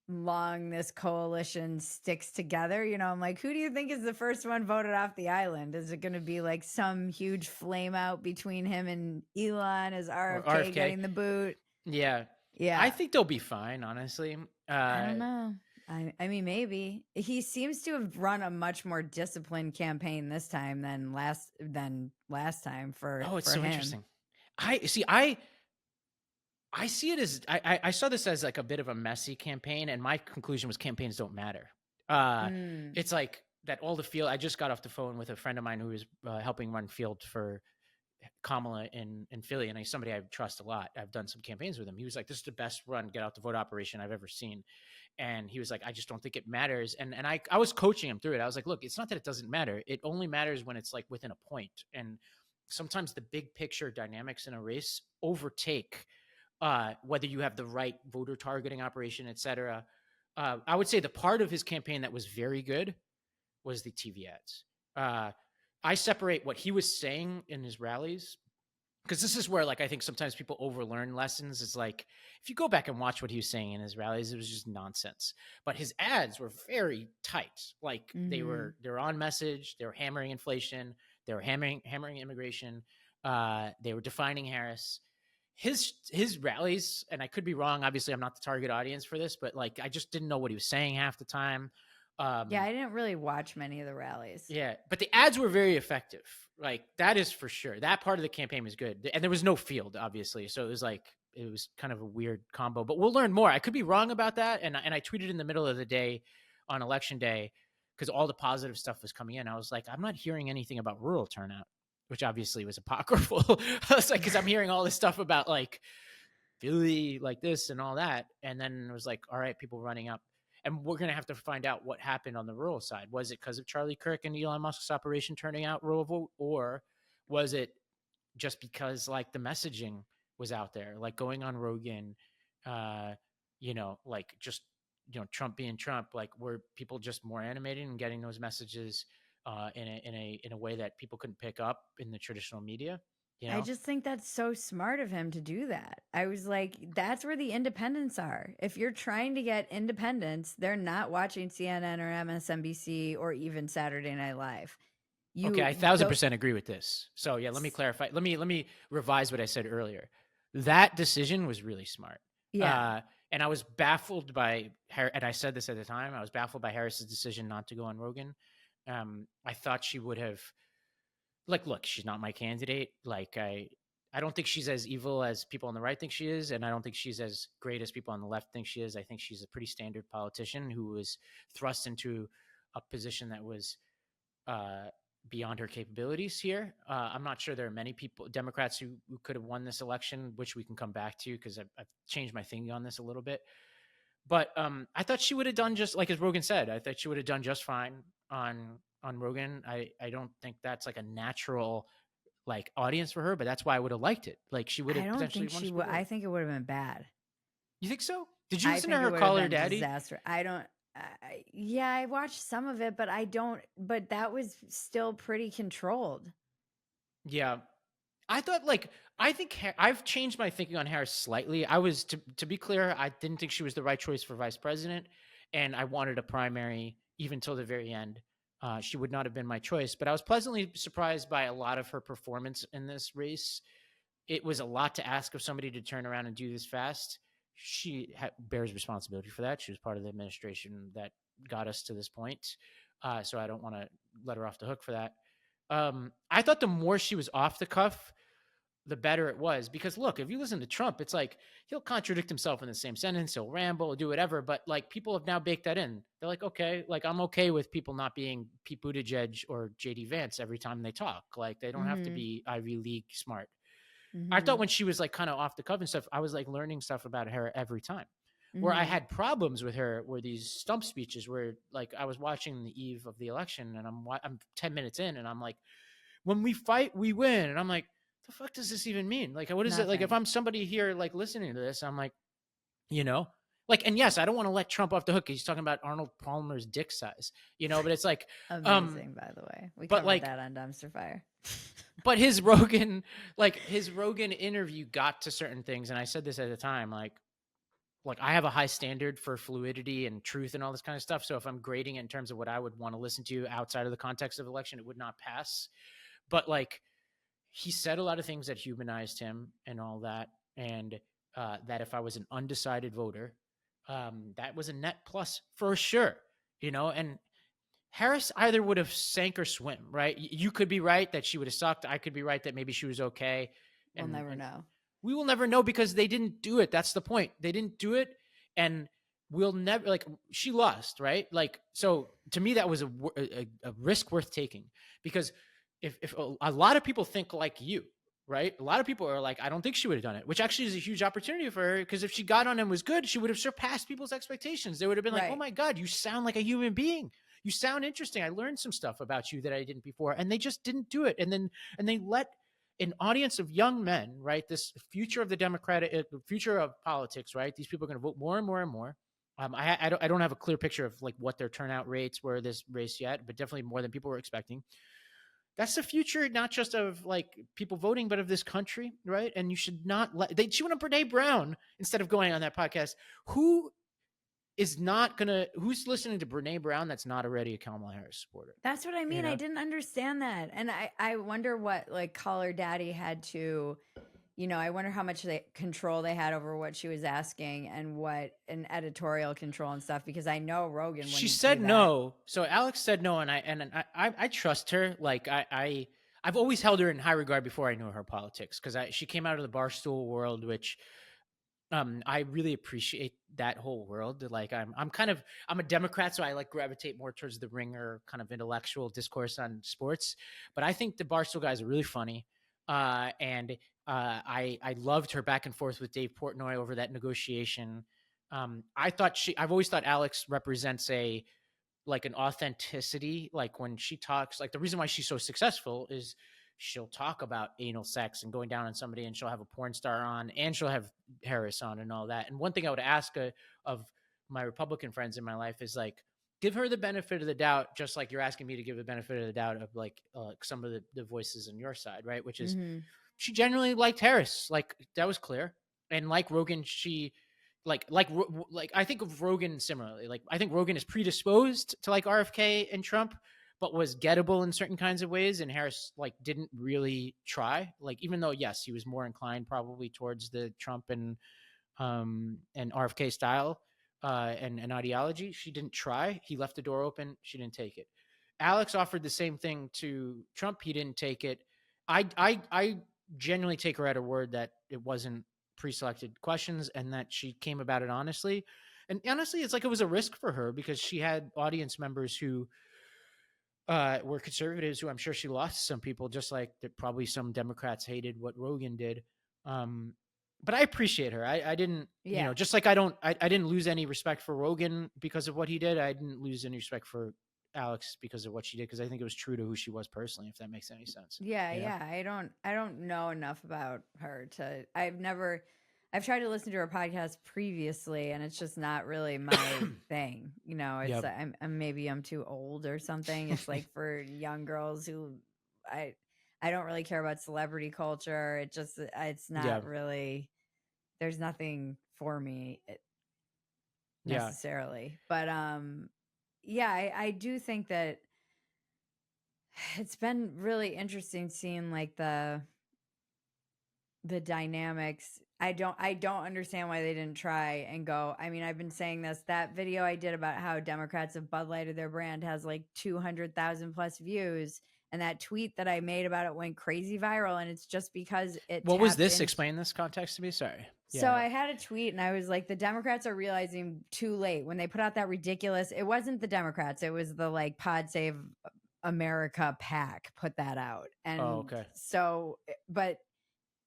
B: long this coalition sticks together. I'm like, who do you think is the first one voted off the island? Is it going to be like some huge flame out between him and Elon? Is RFK getting the boot?
A: Yeah. I think they'll be fine, honestly.
B: I don't know. I mean, maybe. He seems to have run a much more disciplined campaign this time than last time for
A: it's so
B: him.
A: Interesting. I see it as I saw this as like a bit of a messy campaign, and my conclusion was campaigns don't matter. It's like that all the field. I just got off the phone with a friend of mine who was helping run field for Kamala in Philly, and he's somebody I trust a lot. I've done some campaigns with him. He was like, "This is the best run get out the vote operation I've ever seen," and he was like, "I just don't think it matters." And I was coaching him through it. I was like, "Look, it's not that it doesn't matter. It only matters when it's like within a point, and sometimes the big picture dynamics in a race overtake." Whether you have the right voter targeting operation, et cetera. I would say the part of his campaign that was very good was the TV ads. I separate what he was saying in his rallies, because this is where, like, I think sometimes people overlearn lessons. It's like, if you go back and watch what he was saying in his rallies, it was just nonsense. But his ads were very tight. Like, they were on message. They were hammering inflation. They were hammering immigration. They were defining Harris. His rallies, and I could be wrong, obviously I'm not the target audience for this, but like I just didn't know what he was saying half the time.
B: I didn't really watch many of the rallies.
A: Yeah, but the ads were very effective. Like, that is for sure. That part of the campaign was good, and there was no field, obviously, so it was kind of a weird combo. But we'll learn more. I could be wrong about that, and I tweeted in the middle of the day on election day, because all the positive stuff was coming in. I was like, I'm not hearing anything about rural turnout, which obviously was apocryphal. I was like, because I'm hearing all this stuff about like Philly, like this and all that. And then it was like, all right, people running up. And we're going to have to find out what happened on the rural side. Was it because of Charlie Kirk and Elon Musk's operation turning out rural vote, or was it just because like the messaging was out there, like going on Rogan, like just Trump being Trump, like were people just more animated and getting those messages in a way that people couldn't pick up in the traditional media?
B: I just think that's so smart of him to do that. I was like, that's where the independents are. If you're trying to get independents, they're not watching CNN or MSNBC or even Saturday Night Live.
A: Okay, I 1,000% agree with this. So yeah, let me clarify. Let me revise what I said earlier. That decision was really smart.
B: Yeah.
A: And I was baffled by and I said this at the time, I was baffled by Harris's decision not to go on Rogan. I thought she would have, like, look, she's not my candidate. Like, I don't think she's as evil as people on the right think she is, and I don't think she's as great as people on the left think she is. I think she's a pretty standard politician who was thrust into a position that was beyond her capabilities here. I'm not sure there are many people, Democrats, who could have won this election, which we can come back to because I've changed my thinking on this a little bit. But I thought she would have done just like as Rogan said. I thought she would have done just fine on Rogan. I don't think that's like a natural like audience for her, but that's why I would have liked it. Like she would have potentially won.
B: I think it would have been bad.
A: You think so? Did you listen to her Call Her Daddy?
B: Disaster. I don't. Yeah, I watched some of it, but I don't. But that was still pretty controlled.
A: Yeah, I thought I think I've changed my thinking on Harris slightly. I was to be clear, I didn't think she was the right choice for vice president, and I wanted a primary even till the very end. She would not have been my choice, but I was pleasantly surprised by a lot of her performance in this race. It was a lot to ask of somebody to turn around and do this fast. She bears responsibility for that. She was part of the administration that got us to this point. So I don't want to let her off the hook for that. I thought the more she was off the cuff, the better it was. Because look, if you listen to Trump, it's like he'll contradict himself in the same sentence, he'll ramble, do whatever. But like people have now baked that in. They're like, okay, like I'm okay with people not being Pete Buttigieg or JD Vance every time they talk. Like they don't have to be Ivy League smart. I thought when she was like kind of off the cuff and stuff, I was like learning stuff about her every time. Where I had problems with her were these stump speeches where like I was watching the eve of the election and I'm 10 minutes in and I'm like, when we fight, we win. And I'm like, the fuck does this even mean? Like, what is
B: Nothing.
A: it? Like, if I'm somebody here, like listening to this, I'm like, like, and yes, I don't want to let Trump off the hook. He's talking about Arnold Palmer's dick size, but it's like
B: amazing, by the way. We covered like, that on Dumpster Fire.
A: But his Rogan interview got to certain things. And I said this at the time, like I have a high standard for fluidity and truth and all this kind of stuff. So if I'm grading it in terms of what I would want to listen to outside of the context of election, it would not pass. But like he said a lot of things that humanized him and all that. And that if I was an undecided voter, that was a net plus for sure, and Harris either would have sank or swim, right? You could be right that she would have sucked. I could be right that maybe she was okay.
B: We'll never know.
A: We will never know because they didn't do it. That's the point. They didn't do it. And we'll never, like, she lost, right? Like, so to me, that was a risk worth taking because if a lot of people think like you, right? A lot of people are like, I don't think she would have done it, which actually is a huge opportunity for her because if she got on and was good, she would have surpassed people's expectations. They would have been like, oh my God, you sound like a human being. You sound interesting. I learned some stuff about you that I didn't before. And they just didn't do it. And they let an audience of young men, right? This future of the Democratic, future of politics, right? These people are going to vote more and more and more. I don't have a clear picture of like what their turnout rates were this race yet, but definitely more than people were expecting. That's the future, not just of like people voting, but of this country, right? And you should not she went on Brene Brown instead of going on that podcast. Who's listening to Brene Brown that's not already a Kamala Harris supporter?
B: That's what I mean. I didn't understand that. And I wonder what like Call Her Daddy had to, I wonder how much control they had over what she was asking and what an editorial control and stuff, because I know Rogan wouldn't.
A: She said no. So Alex said no. And I trust her. Like I've always held her in high regard before I knew her politics. Cause she came out of the Barstool world, which I really appreciate that whole world. Like I'm a Democrat, so I like gravitate more towards the ringer kind of intellectual discourse on sports. But I think the Barstool guys are really funny. And I loved her back and forth with Dave Portnoy over that negotiation. I've always thought Alex represents an authenticity. Like when she talks, like the reason why she's so successful is she'll talk about anal sex and going down on somebody, and she'll have a porn star on, and she'll have Harris on and all that. And one thing I would ask of my Republican friends in my life is like, give her the benefit of the doubt, just like you're asking me to give the benefit of the doubt of like some of the voices on your side, right? Which is,
B: Mm-hmm.
A: she genuinely liked Harris. Like that was clear. And like Rogan, she like I think of Rogan similarly. Like I think Rogan is predisposed to like RFK and Trump, but was gettable in certain kinds of ways. And Harris like didn't really try. Like even though yes, he was more inclined probably towards the Trump and RFK style and ideology, she didn't try. He left the door open. She didn't take it. Alex offered the same thing to Trump. He didn't take it. I genuinely take her at her word that it wasn't pre-selected questions and that she came about it honestly. And honestly, it's like it was a risk for her because she had audience members who were conservatives who I'm sure she lost some people, just like that probably some Democrats hated what Rogan did. Um, but I appreciate her. I didn't,
B: Yeah.
A: just like I didn't lose any respect for Rogan because of what he did. I didn't lose any respect for Alex because of what she did, because I think it was true to who she was personally, if that makes any sense.
B: Yeah,
A: You know?
B: yeah. I don't know enough about her to I've tried to listen to her podcast previously and it's just not really my thing. It's
A: Yep.
B: maybe I'm too old or something. It's like for young girls who I I don't really care about celebrity culture. It's
A: Yeah.
B: not really there's nothing for me
A: Yeah.
B: necessarily. But yeah, I do think that it's been really interesting seeing like the dynamics. I don't understand why they didn't try and go. I mean, I've been saying this. That video I did about how Democrats have Bud Lighted their brand has like 200,000 plus views. And that tweet that I made about it went crazy viral. And it's just because it
A: What was
B: tapped
A: this?
B: into.
A: Explain this context to me. Sorry.
B: So
A: Yeah.
B: I had a tweet and I was like, the Democrats are realizing too late when they put out that ridiculous. It wasn't the Democrats. It was the like Pod Save America pack put that out.
A: Oh,
B: And
A: okay.
B: so, but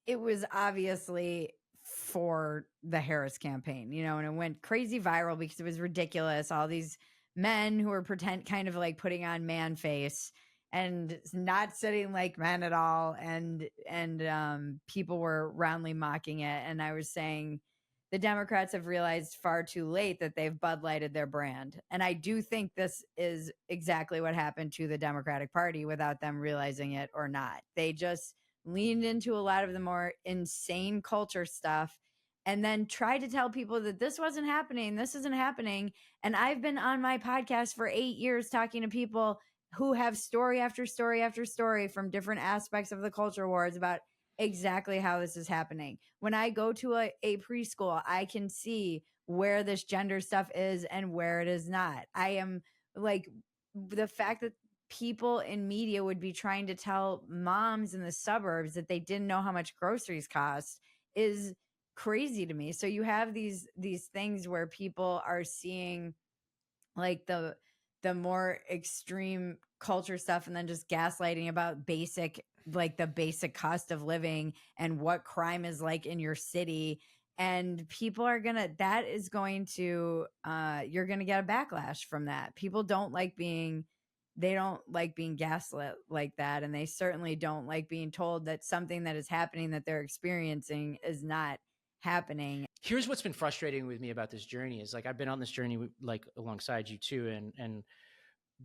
B: it was obviously for the Harris campaign, and it went crazy viral because it was ridiculous. All these men who were kind of like putting on man face and not sitting like men at all. And people were roundly mocking it. And I was saying the Democrats have realized far too late that they've Bud Lighted their brand. And I do think this is exactly what happened to the Democratic Party without them realizing it or not. They just leaned into a lot of the more insane culture stuff and then tried to tell people that this wasn't happening, this isn't happening. And I've been on my podcast for 8 years talking to people who have story after story after story from different aspects of the culture wars about exactly how this is happening. When I go to a preschool, I can see where this gender stuff is and where it is not. I am like, the fact that people in media would be trying to tell moms in the suburbs that they didn't know how much groceries cost is crazy to me. So you have these things where people are seeing like the more extreme culture stuff and then just gaslighting about the basic cost of living and what crime is like in your city. And people are that is going to you're gonna get a backlash from that. People they don't like being gaslit like that, and they certainly don't like being told that something that is happening that they're experiencing is not happening.
A: Here's what's been frustrating with me about this journey is like I've been on this journey like alongside you too, and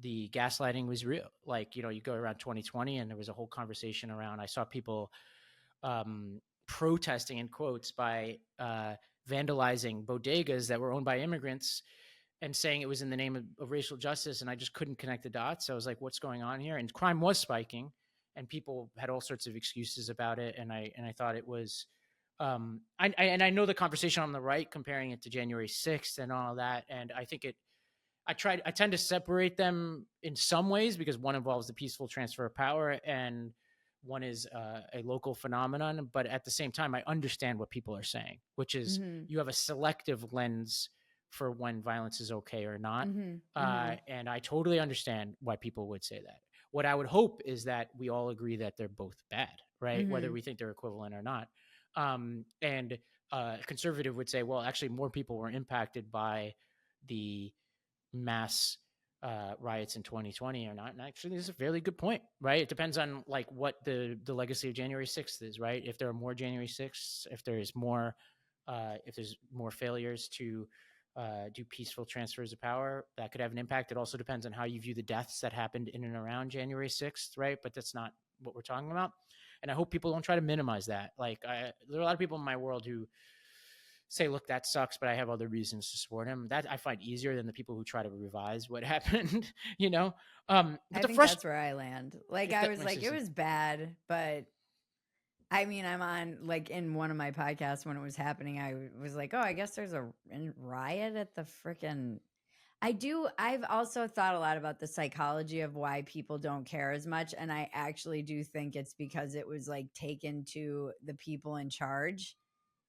A: the gaslighting was real. Like you go around 2020 and there was a whole conversation around. I saw people protesting in quotes by vandalizing bodegas that were owned by immigrants and saying it was in the name of racial justice, and I just couldn't connect the dots. So I was like, what's going on here? And crime was spiking and people had all sorts of excuses about it, and I thought it was I know the conversation on the right comparing it to January 6th and all that, and I think I tend to separate them in some ways because one involves the peaceful transfer of power and one is a local phenomenon. But at the same time, I understand what people are saying, which is
B: Mm-hmm.
A: you have a selective lens for when violence is okay or not.
B: Mm-hmm. Mm-hmm.
A: And I totally understand why people would say that. What I would hope is that we all agree that they're both bad, right? Whether
B: Mm-hmm.
A: we think they're equivalent or not. And a conservative would say, well, actually more people were impacted by the mass riots in 2020 or not. And actually, this is a fairly good point, right? It depends on like what the legacy of January 6th is, right? If there are more January 6th, if there's more failures to do peaceful transfers of power, that could have an impact. It also depends on how you view the deaths that happened in and around January 6th, right? But that's not what we're talking about. And I hope people don't try to minimize that. Like, there are a lot of people in my world who say, look, that sucks, but I have other reasons to support him. That I find easier than the people who try to revise what happened, you know? But
B: I
A: the
B: think that's where I land. Like,
A: if
B: I
A: that
B: was
A: makes
B: like, it
A: sense.
B: was bad, but I mean, I'm on like in one of my podcasts when it was happening. I was like, oh, I guess there's a riot at the freaking. I've also thought a lot about the psychology of why people don't care as much. And I actually do think it's because it was like taken to the people in charge.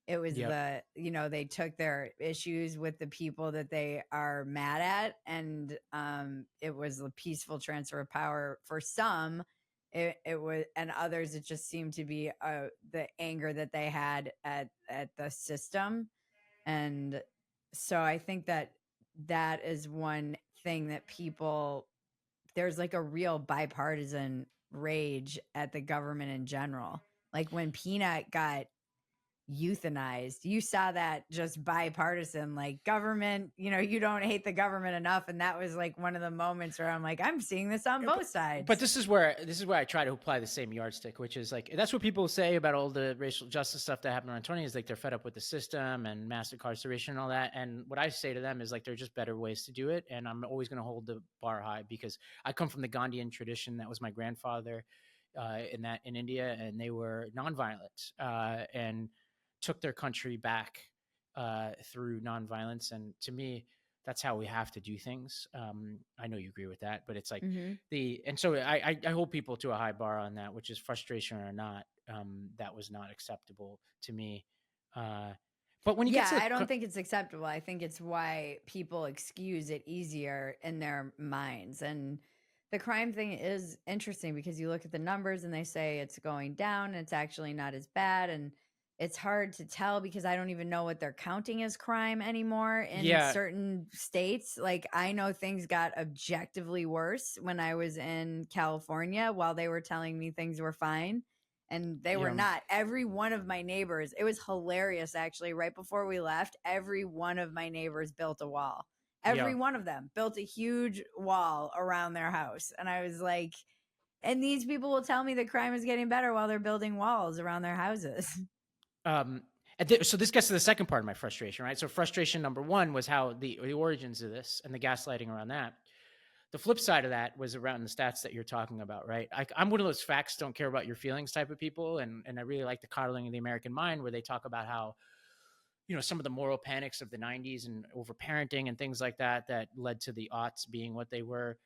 B: It was
A: Yep.
B: they took their issues with the people that they are mad at. And it was a peaceful transfer of power for some. It was, and others, it just seemed to be the anger that they had at the system. And so I think that is one thing that there's like a real bipartisan rage at the government in general. Like when Peanut got euthanized, you saw that just bipartisan, like government, you don't hate the government enough. And that was like one of the moments where I'm like, I'm seeing this on both
A: But
B: sides.
A: this is where I try to apply the same yardstick, which is like that's what people say about all the racial justice stuff that happened around 20 is like they're fed up with the system and mass incarceration and all that. And what I say to them is like there are just better ways to do it, and I'm always going to hold the bar high because I come from the Gandhian tradition. That was my grandfather in India, and they were nonviolent and took their country back through nonviolence. And to me, that's how we have to do things. I know you agree with that, but it's like
B: Mm-hmm.
A: and so I hold people to a high bar on that, which is frustration or not. That was not acceptable to me. But when you get
B: Yeah,
A: to
B: I don't think it's acceptable. I think it's why people excuse it easier in their minds. And the crime thing is interesting because you look at the numbers and they say it's going down and it's actually not as bad. And it's hard to tell because I don't even know what they're counting as crime anymore in
A: yeah,
B: certain states. Like I know things got objectively worse when I was in California while they were telling me things were fine, and they were
A: yeah,
B: not. Every one of my neighbors, it was hilarious actually. Right before we left, every one of my neighbors built a wall.
A: yeah.
B: Every one of them built a huge wall around their house. And I was like, and these people will tell me that crime is getting better while they're building walls around their houses.
A: Um, so this gets to the second part of my frustration, right? So frustration number one was how the origins of this and the gaslighting around that. The flip side of that was around the stats that you're talking about, right? I'm one of those facts don't care about your feelings type of people, and I really like the coddling of the American mind, where they talk about how some of the moral panics of the 90s and overparenting and things like that that led to the aughts being what they were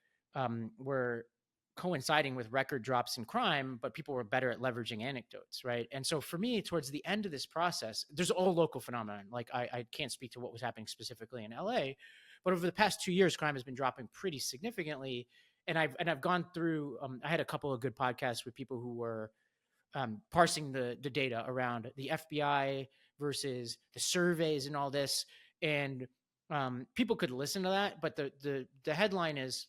A: coinciding with record drops in crime, but people were better at leveraging anecdotes, right? And so for me, towards the end of this process, there's all local phenomenon. Like I can't speak to what was happening specifically in LA, but over the past 2 years, crime has been dropping pretty significantly. And I've gone through. I had a couple of good podcasts with people who were parsing the data around the FBI versus the surveys and all this, and people could listen to that. But the headline is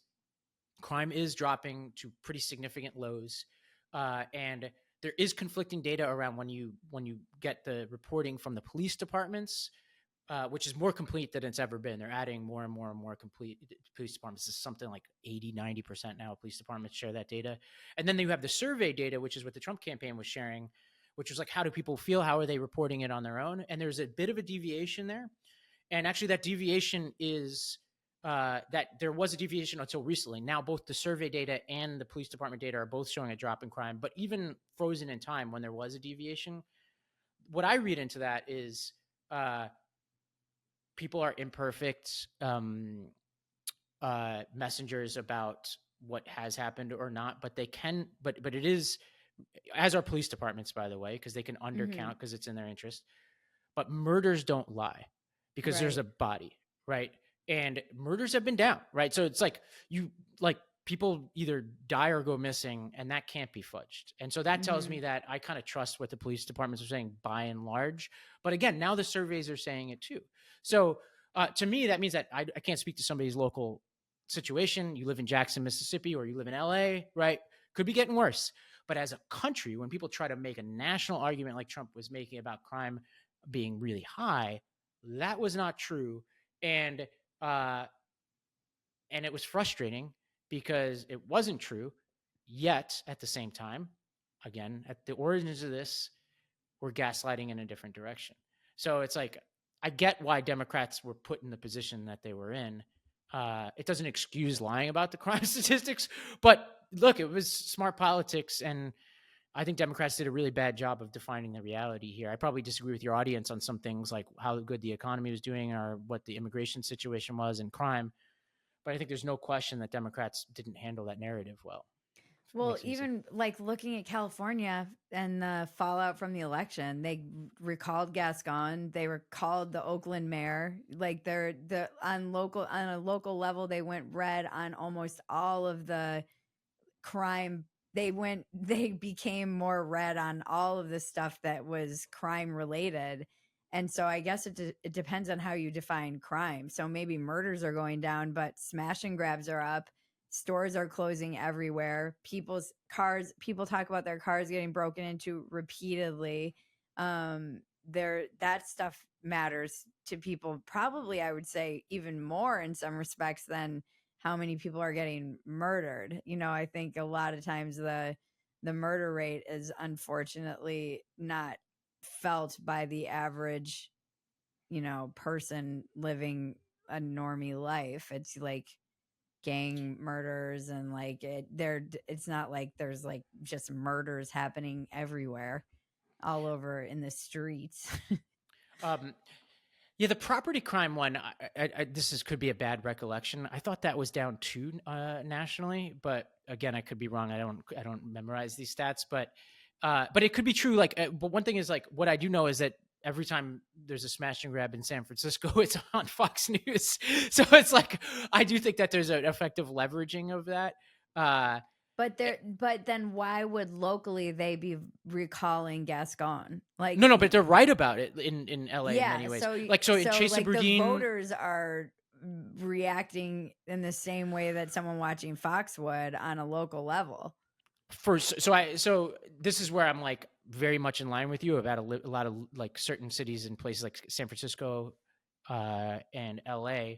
A: crime is dropping to pretty significant lows, and there is conflicting data around when you get the reporting from the police departments, which is more complete than it's ever been. They're adding more and more and more complete police departments. It's something like 80-90% now police departments share that data. And then you have the survey data, which is what the Trump campaign was sharing, which was like, how do people feel? How are they reporting it on their own? And there's a bit of a deviation there. And actually that deviation is that there was a deviation until recently. Now both the survey data and the police department data are both showing a drop in crime, but even frozen in time when there was a deviation, what I read into that is people are imperfect messengers about what has happened or not, but they can, but it is, as are police departments, by the way, because they can
B: Mm-hmm.
A: undercount because it's in their interest. But murders don't lie because there's
B: Right.
A: a body, right? And murders have been down, right? So it's like you like people either die or go missing, and that can't be fudged. And so that tells me that I kind of trust what the police departments are saying by and large. But again, now the surveys are saying it too. So to me, that means that I can't speak to somebody's local situation. You live in Jackson, Mississippi, or you live in LA, right? Could be getting worse. But as a country, when people try to make a national argument like Trump was making about crime being really high, that was not true. And it was frustrating because it wasn't true. Yet at the same time, again, at the origins of this, we're gaslighting in a different direction. So it's like, I get why Democrats were put in the position that they were in. It doesn't excuse lying about the crime statistics, but look, it was smart politics. And I think Democrats did a really bad job of defining the reality here. I probably disagree with your audience on some things like how good the economy was doing or what the immigration situation was and crime. But I think there's no question that Democrats didn't handle that narrative well.
B: Well, even like looking at California and the fallout from the election, they recalled Gascon, they recalled the Oakland mayor. Like on a local level, they went red on almost all of the crime. They became more red on all of the stuff that was crime related. And so I guess it depends on how you define crime. So maybe murders are going down, but smash and grabs are up. Stores are closing everywhere. People talk about their cars getting broken into repeatedly. That stuff matters to people, probably I would say even more in some respects than how many people are getting murdered. I think a lot of times the murder rate is unfortunately not felt by the average, person living a normie life. It's like gang murders and like it's not like there's like just murders happening everywhere all over in the streets.
A: Yeah, the property crime one. Could be a bad recollection. I thought that was down too nationally, but again, I could be wrong. I don't memorize these stats, but it could be true. Like, but one thing is like what I do know is that every time there's a smash and grab in San Francisco, it's on Fox News. So it's like I do think that there's an effective leveraging of that.
B: But then why would locally they be recalling Gascon? Like
A: no, but they're right about it in LA in many ways.
B: So
A: in Chesa
B: like
A: Boudin,
B: the voters are reacting in the same way that someone watching Fox would on a local level.
A: So this is where I'm like very much in line with you about a lot of like certain cities and places like San Francisco and LA.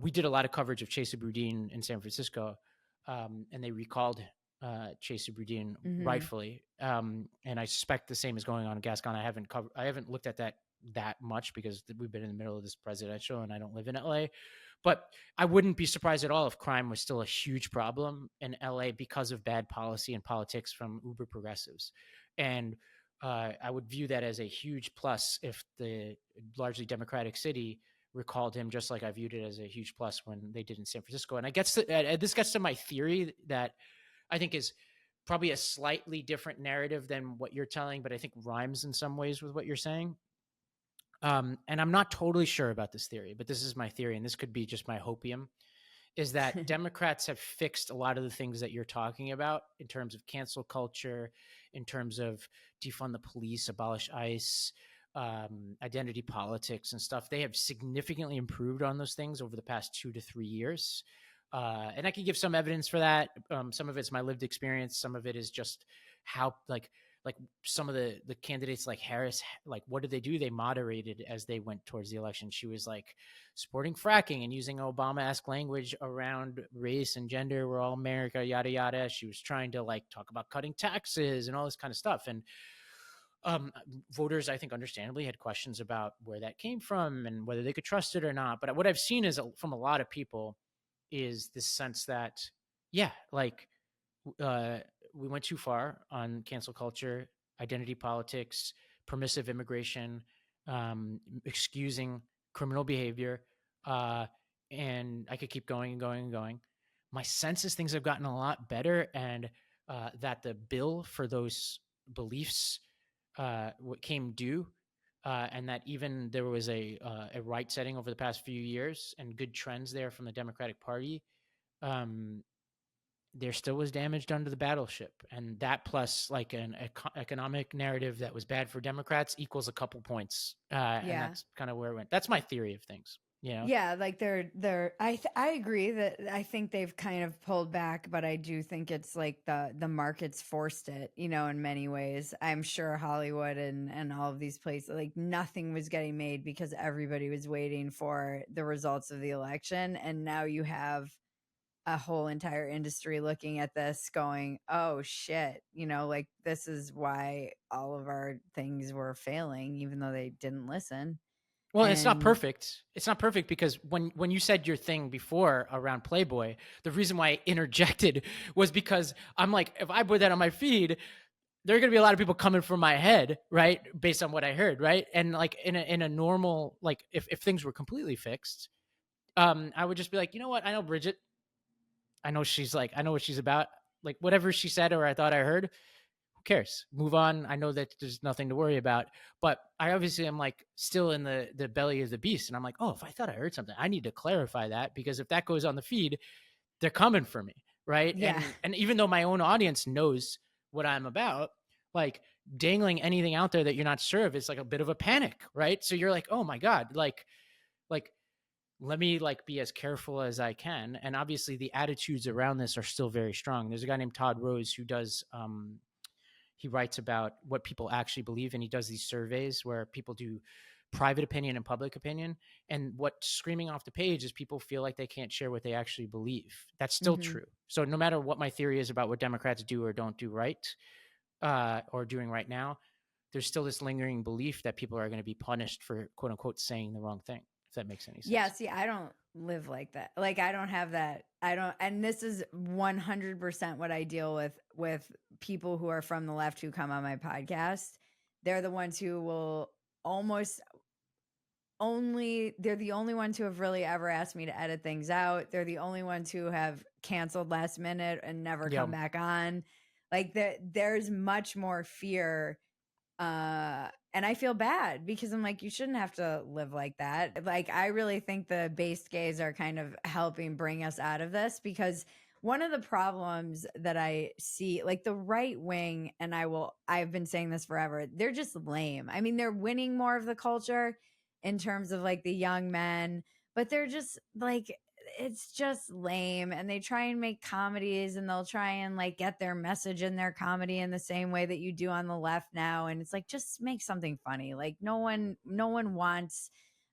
A: We did a lot of coverage of Chesa Boudin in San Francisco, and they recalled Chesa Boudin rightfully. And I suspect the same is going on in Gascon. I haven't looked at that much because we've been in the middle of this presidential and I don't live in LA. But I wouldn't be surprised at all if crime was still a huge problem in LA because of bad policy and politics from uber progressives. And I would view that as a huge plus if the largely Democratic city recalled him, just like I viewed it as a huge plus when they did in San Francisco. And this gets to my theory that I think is probably a slightly different narrative than what you're telling, but I think rhymes in some ways with what you're saying. And I'm not totally sure about this theory, but this is my theory, and this could be just my hopium, is that Democrats have fixed a lot of the things that you're talking about in terms of cancel culture, in terms of defund the police, abolish ICE, identity politics and stuff. They have significantly improved on those things over the past 2 to 3 years. And I can give some evidence for that. Some of it's my lived experience. Some of it is just how like some of the candidates like Harris, like what did they do? They moderated as they went towards the election. She was like supporting fracking and using Obama-esque language around race and gender. We're all America, yada, yada. She was trying to like talk about cutting taxes and all this kind of stuff. And voters, I think understandably had questions about where that came from and whether they could trust it or not. But what I've seen is from a lot of people is this sense that, yeah, like, we went too far on cancel culture, identity politics, permissive immigration, excusing criminal behavior. And I could keep going and going and going. My sense is things have gotten a lot better, and that the bill for those beliefs came due, and that even there was a right setting over the past few years and good trends there from the Democratic Party. there still was damage done to the battleship, and that plus like an economic narrative that was bad for Democrats equals a couple points, and
B: Yeah.
A: that's kind of where it went. That's my theory of things.
B: Yeah, like I agree that I think they've kind of pulled back, but I do think it's like the markets forced it, in many ways. I'm sure Hollywood and all of these places, like nothing was getting made because everybody was waiting for the results of the election, and now you have a whole entire industry looking at this going, "Oh shit, like this is why all of our things were failing even though they didn't listen."
A: Well, it's not
B: And
A: perfect. It's not perfect because when you said your thing before around Playboy, the reason why I interjected was because I'm like, if I put that on my feed, there are going to be a lot of people coming from my head, right? Based on what I heard, right? And like in a normal, like if things were completely fixed, I would just be like, you know what? I know Bridget. I know I know what she's about. Like whatever she said or I thought I heard, who cares? Move on. I know that there's nothing to worry about. But I obviously am like still in the belly of the beast. And I'm like, oh, if I thought I heard something, I need to clarify that, because if that goes on the feed, they're coming for me. Right.
B: yeah.
A: And even though my own audience knows what I'm about, like dangling anything out there that you're not sure of, it's like a bit of a panic. Right. So you're like, oh my God, like let me like be as careful as I can. And obviously the attitudes around this are still very strong. There's a guy named Todd Rose who does he writes about what people actually believe, and he does these surveys where people do private opinion and public opinion, and what's screaming off the page is people feel like they can't share what they actually believe. That's still
B: Mhm.
A: true. So no matter what my theory is about what Democrats do or don't do right, or doing right now, there's still this lingering belief that people are going to be punished for quote unquote saying the wrong thing, if that makes any sense.
B: Yeah, see, I don't live like that. Like I don't have that. I don't, and this is 100% what I deal with people who are from the left who come on my podcast. They're the ones who will almost they're the only ones who have really ever asked me to edit things out. They're the only ones who have canceled last minute and never
A: Yeah.
B: come back on. Like there's much more fear, and I feel bad because I'm like, you shouldn't have to live like that. Like I really think the base gays are kind of helping bring us out of this, because one of the problems that I see, like the right wing, and I've been saying this forever, they're just lame. I mean, they're winning more of the culture in terms of like the young men, but they're just like, it's just lame. And they try and make comedies, and they'll try and like get their message in their comedy in the same way that you do on the left now. And it's like, just make something funny. Like no one wants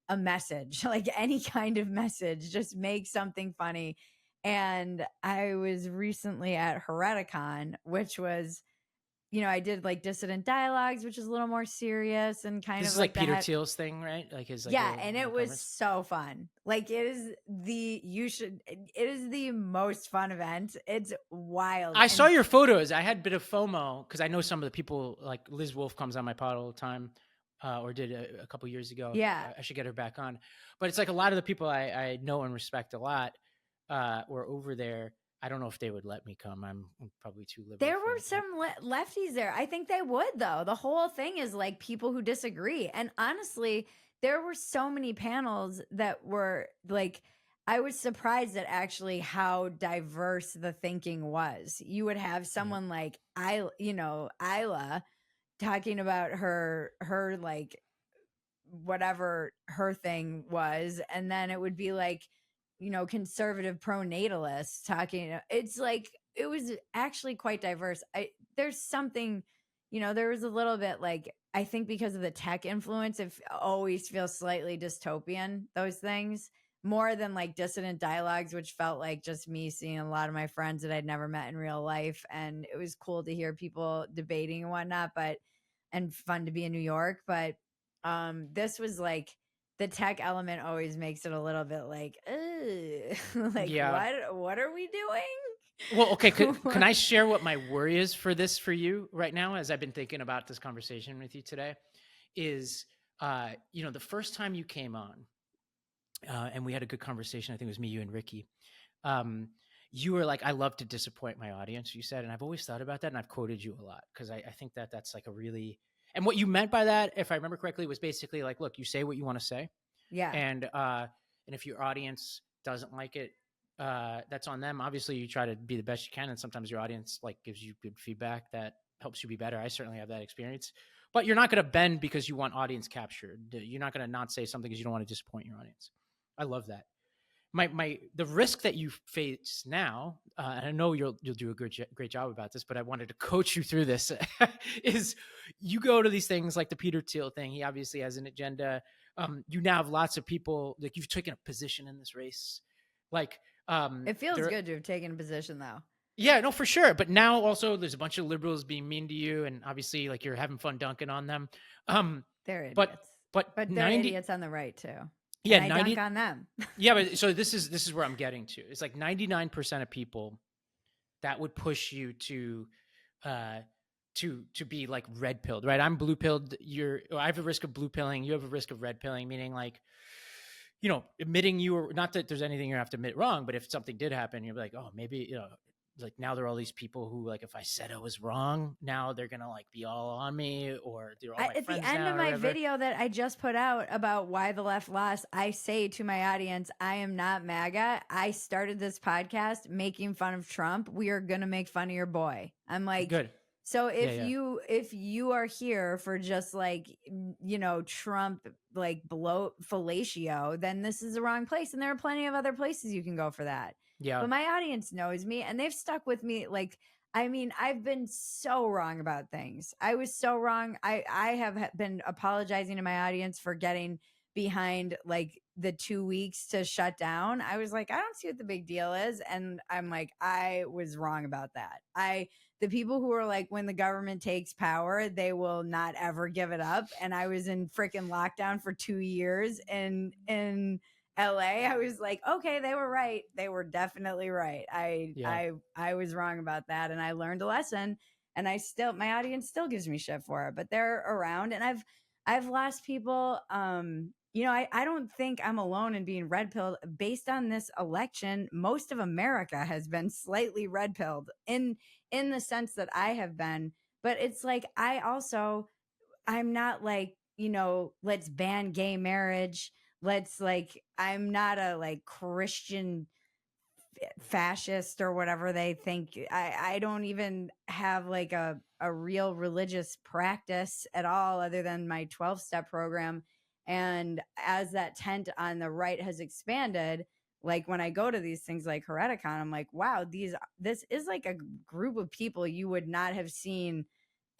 B: a message, like any kind of message, just make something funny. And I was recently at Hereticon, which was, I did like dissident dialogues, which is a little more serious and kind
A: This
B: of
A: is like
B: like
A: Peter Thiel's thing, right? Like his like
B: yeah,
A: little,
B: and it was
A: conference.
B: so fun. Like it is the most fun event. It's wild.
A: I saw your photos. I had a bit of FOMO because I know some of the people, like Liz Wolfe comes on my pod all the time, or did a couple years ago.
B: Yeah.
A: I should get her back on. But it's like a lot of the people I know and respect a lot were over there. I don't know if they would let me come. I'm probably too liberal.
B: There were some lefties there. I think they would, though. The whole thing is like people who disagree. And honestly, there were so many panels that were like, I was surprised at actually how diverse the thinking was. You would have someone like Isla talking about her like whatever her thing was, and then it would be like conservative pronatalists talking. It's like it was actually quite diverse. There's something, there was a little bit like, I think because of the tech influence, it always feels slightly dystopian, those things, more than like dissident dialogues, which felt like just me seeing a lot of my friends that I'd never met in real life. And it was cool to hear people debating and whatnot, and fun to be in New York. But this was like, the tech element always makes it a little bit like, like what are we doing?
A: Well, okay. Can I share what my worry is for you right now, as I've been thinking about this conversation with you today? Is the first time you came on, and we had a good conversation. I think it was me, you, and Ricky. You were like, I love to disappoint my audience, you said, and I've always thought about that, and I've quoted you a lot because I think that that's like a really, and what you meant by that, if I remember correctly, was basically like, look, you say what you want to say,
B: Yeah.
A: and if your audience doesn't like it, that's on them. Obviously, you try to be the best you can, and sometimes your audience like gives you good feedback that helps you be better. I certainly have that experience. But you're not going to bend because you want audience capture. You're not going to not say something because you don't want to disappoint your audience. I love that. The risk that you face now, and I know you'll do a great job about this, but I wanted to coach you through this. Is you go to these things like the Peter Thiel thing. He obviously has an agenda. You now have lots of people like you've taken a position in this race, like
B: It feels good to have taken a position, though.
A: yeah, no, for sure. But now also there's a bunch of liberals being mean to you, and obviously like you're having fun dunking on them.
B: They're
A: But
B: idiots.
A: but
B: But they're
A: 90,
B: idiots on the right too.
A: yeah,
B: And I dunk
A: 90,
B: on them.
A: yeah. But so this is where I'm getting to. It's like 99% of people that would push you uh to be like red pilled, right? I'm blue pilled. I have a risk of blue pilling. You have a risk of red pilling, meaning like, admitting you or not that there's anything you have to admit wrong, but if something did happen, you're like, oh, maybe, like now there are all these people who like, if I said I was wrong, now they're going to like be all on me or they're all my
B: At the
A: friends
B: end
A: now
B: of
A: or
B: my
A: whatever.
B: video that I just put out about why the left lost, I say to my audience, I am not MAGA. I started this podcast making fun of Trump. We are going to make fun of your boy. I'm like,
A: Good.
B: so
A: Yeah.
B: if you are here for just like, Trump, like bloat fellatio, then this is the wrong place. And there are plenty of other places you can go for that.
A: Yeah.
B: But my audience knows me and they've stuck with me. Like, I mean, I've been so wrong about things. I was so wrong. I have been apologizing to my audience for getting behind like the 2 weeks to shut down. I was like, I don't see what the big deal is. And I'm like, I was wrong about that. The people who are like, when the government takes power, they will not ever give it up. And I was in freaking lockdown for 2 years in LA. I was like, okay, they were right. They were definitely right.
A: Yeah.
B: I was wrong about that, and I learned a lesson. And my audience still gives me shit for it, but they're around. And I've lost people. I don't think I'm alone in being red pilled. Based on this election, most of America has been slightly red pilled in the sense that I have been. But it's like I'm not like, let's ban gay marriage. I'm not a like Christian fascist or whatever they think. I don't even have like a real religious practice at all other than my 12-step program. And as that tent on the right has expanded, like when I go to these things like Hereticon, I'm like, wow, this is like a group of people you would not have seen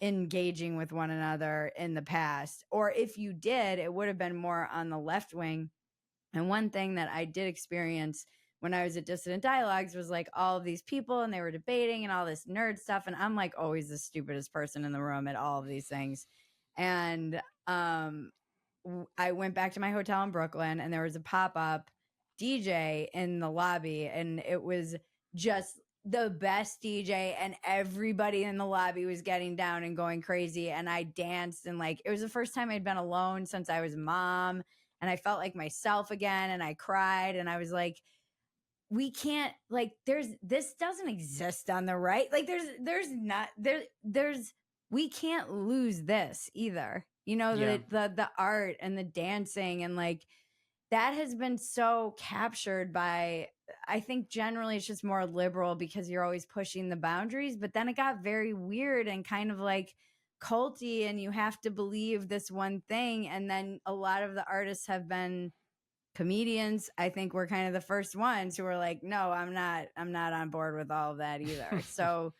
B: engaging with one another in the past. Or if you did, it would have been more on the left wing. And one thing that I did experience when I was at Dissident Dialogues was like all of these people and they were debating and all this nerd stuff. And I'm like always the stupidest person in the room at all of these things. And I went back to my hotel in Brooklyn and there was a pop-up DJ in the lobby and it was just the best DJ and everybody in the lobby was getting down and going crazy and I danced and like it was the first time I'd been alone since I was a mom and I felt like myself again and I cried and I was like we can't like this doesn't exist on the right. Like there's we can't lose this either.
A: Yeah.
B: The art and the dancing and like that has been so captured by I think generally it's just more liberal because you're always pushing the boundaries, but then it got very weird and kind of like culty and you have to believe this one thing and then a lot of the artists have been comedians. I think we're kind of the first ones who are like, no, I'm not on board with all of that either. So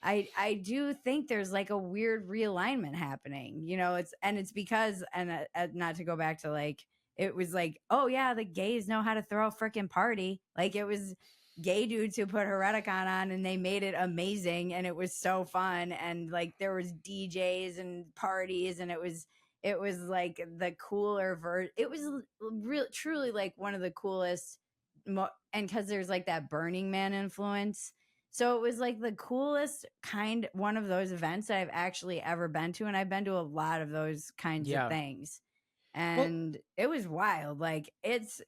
B: I do think there's like a weird realignment happening, it's because, and not to go back to like, it was like, oh yeah, the gays know how to throw a freaking party. Like it was gay dudes who put Hereticon on and they made it amazing and it was so fun. And like there was DJs and parties and it was like the cooler version. It was truly like one of the coolest. And because there's like that Burning Man influence. So it was like the coolest one of those events that I've actually ever been to. And I've been to a lot of those kinds of
A: Yeah.
B: things.
A: Well,
B: And it was wild. Like it's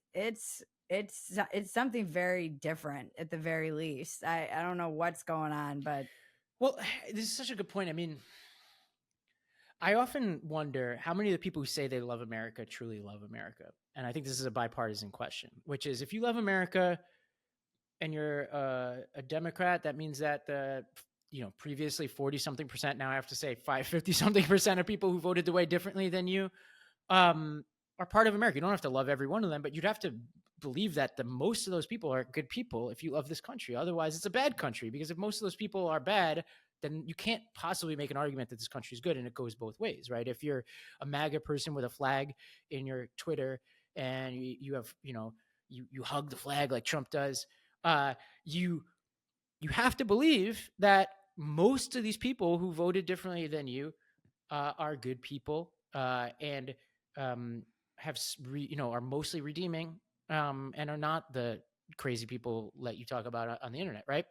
B: something very different at the very least. I don't know what's going on, but
A: this is such a good point. I mean, I often wonder how many of the people who say they love America truly love America. And I think this is a bipartisan question, which is if you love America, and you're a Democrat, that means that the previously 40 something percent, now I have to say 50 something percent of people who voted the way differently than you are part of America. You don't have to love every one of them, but you'd have to believe that the most of those people are good people if you love this country. Otherwise, it's a bad country, because if most of those people are bad, then you can't possibly make an argument that this country is good. And it goes both ways, right? If you're a MAGA person with a flag in your Twitter and you have, you hug the flag like Trump does, you have to believe that most of these people who voted differently than you are good people, and are mostly redeeming, and are not the crazy people that you talk about on the internet, right?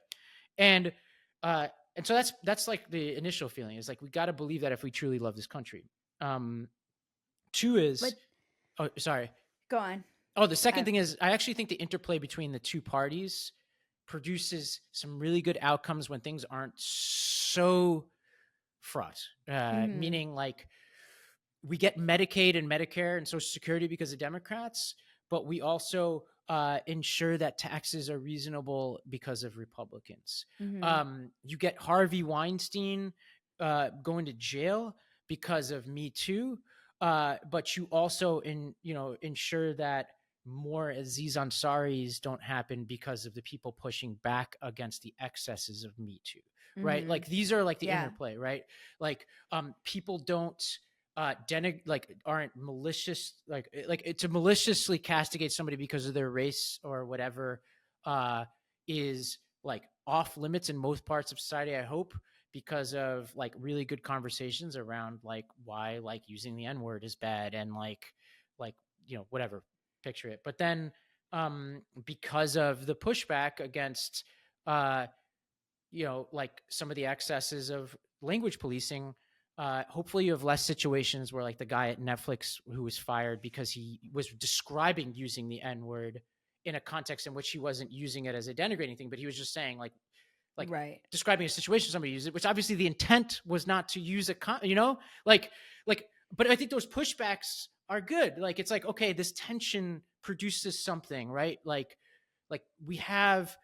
A: And uh, and so that's like the initial feeling, is like, we got to believe that if we truly love this country. Two is,
B: But
A: oh, sorry.
B: go on.
A: Oh, the second thing is, I actually think the interplay between the two parties produces some really good outcomes when things aren't so fraught. Meaning, like, we get Medicaid and Medicare and Social Security because of Democrats, but we also ensure that taxes are reasonable because of Republicans. You get Harvey Weinstein going to jail because of Me Too, but you also ensure that more Aziz Ansari's don't happen because of the people pushing back against the excesses of Me Too, right? Like, these are like the interplay, right? Like, people don't aren't malicious, like to maliciously castigate somebody because of their race or whatever is like off limits in most parts of society, I hope, because of like really good conversations around like why like using the N-word is bad, and like whatever, picture it. But then because of the pushback against like some of the excesses of language policing, hopefully you have less situations where, like, the guy at Netflix who was fired because he was describing using the N-word in a context in which he wasn't using it as a denigrating thing, but he was just saying like
B: Right.
A: describing a situation somebody used it, which obviously the intent was not to use like but I think those pushbacks are good. Like, it's like, okay, this tension produces something, right? Like we have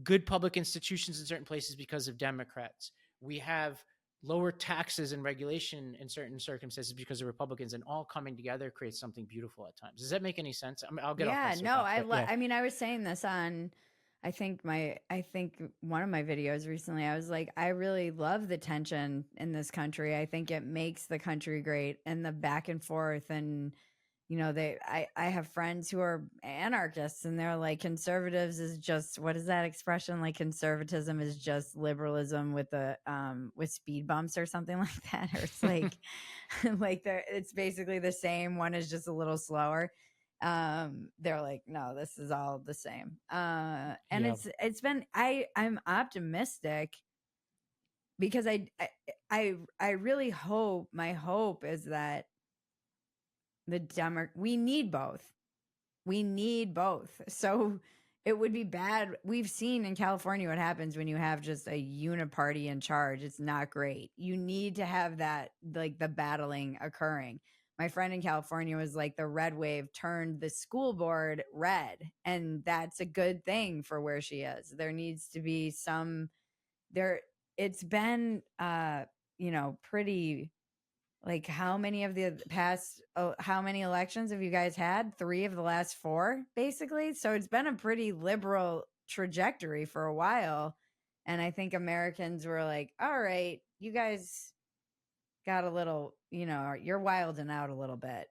A: good public institutions in certain places because of Democrats. We have lower taxes and regulation in certain circumstances because of Republicans, and all coming together creates something beautiful at times. Does that make any sense? I'll get off my
B: No,
A: soapbox, but yeah.
B: I mean, I was saying this on, I think one of my videos recently. I was like, I really love the tension in this country. I think it makes the country great, and the back and forth. And I have friends who are anarchists, and they're like, conservatives is just, what is that expression? Like, conservatism is just liberalism with with speed bumps or something like that. Or it's like, it's basically the same. One is just a little slower. They're like, no, this is all the same. And
A: Yeah.
B: it's been, I'm optimistic because I really hope, my hope is that we need both. We need both. So it would be bad. We've seen in California what happens when you have just a uniparty in charge. It's not great. You need to have that, like, the battling occurring. My friend in California was like, the red wave turned the school board red, and that's a good thing for where she is. There needs to be it's been pretty, like, how many of the past, how many elections have you guys had? 3 of the last 4, basically. So it's been a pretty liberal trajectory for a while. And I think Americans were like, all right, you guys got a little, you're wilding out a little bit.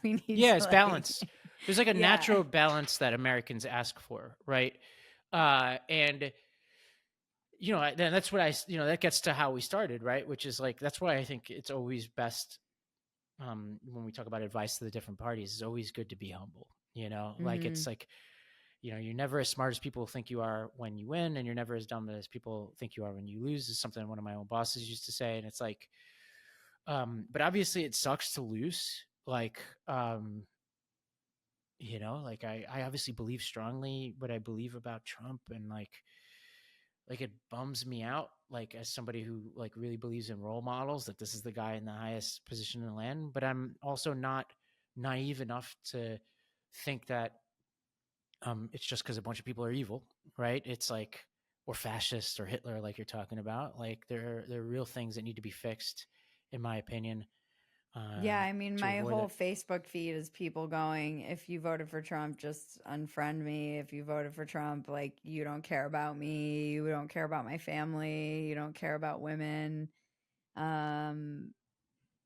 B: We need
A: Yeah,
B: to,
A: it's
B: like,
A: balance. There's like a
B: yeah.
A: natural balance that Americans ask for, right? And then that's what that gets to how we started, right? Which is like, that's why I think it's always best, when we talk about advice to the different parties, it's always good to be humble. Like, it's like, you're never as smart as people think you are when you win, and you're never as dumb as people think you are when you lose, is something one of my own bosses used to say. And it's like, but obviously it sucks to lose. Like, like I obviously believe strongly what I believe about Trump, and like it bums me out, like, as somebody who like really believes in role models, that this is the guy in the highest position in the land. But I'm also not naive enough to think that It's just because a bunch of people are evil, right? It's like, or fascist or Hitler, like you're talking about. Like there are real things that need to be fixed, in my opinion,
B: Yeah, I mean,
A: to
B: my
A: avoid
B: whole
A: that.
B: Facebook feed is people going, if you voted for Trump, just unfriend me. If you voted for Trump, like, you don't care about me. You don't care about my family. You don't care about women. Um,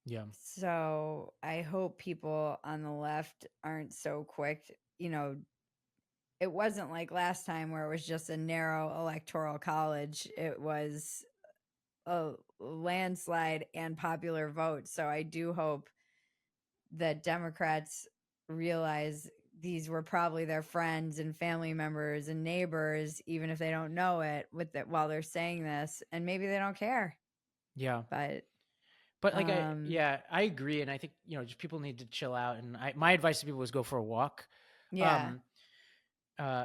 A: Yeah,
B: so I hope people on the left aren't so quick. You know, it wasn't like last time where it was just a narrow electoral college. It was a landslide and popular vote. So I do hope that Democrats realize these were probably their friends and family members and neighbors, even if they don't know it, with it while they're saying this, and maybe they don't care.
A: yeah.
B: But
A: But like
B: um,
A: I agree, and I think just people need to chill out. And my advice to people is go for a walk.
B: yeah,
A: Um,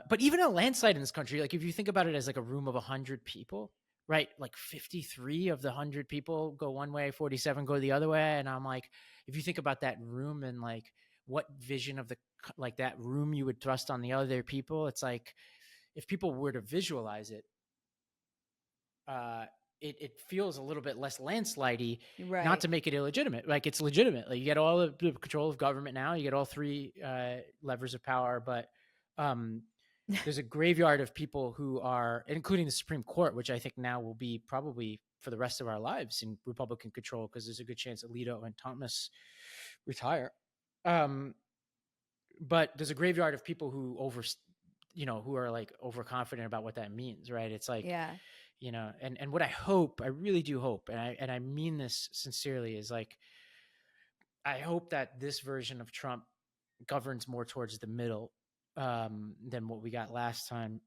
A: but even a landslide in this country, like if you think about it as like a room of 100 people, right? Like 53 of the 100 people go one way, 47 go the other way, and I'm like, if you think about that room and like what vision of the like that room you would thrust on the other people, it's like if people were to visualize it, uh, it feels a little bit less landslidey. Not
B: right.
A: to make it illegitimate, like it's legitimate. Like you get all the control of government now, you get all three levers of power, but there's a graveyard of people who are, including the Supreme Court, which I think now will be probably for the rest of our lives in Republican control because there's a good chance Alito and Thomas retire. Um, but there's a graveyard of people who who are like overconfident about what that means, right? It's like,
B: Yeah,
A: and what I hope, I really do hope, and I mean this sincerely, is like I hope that this version of Trump governs more towards the middle than what we got last time,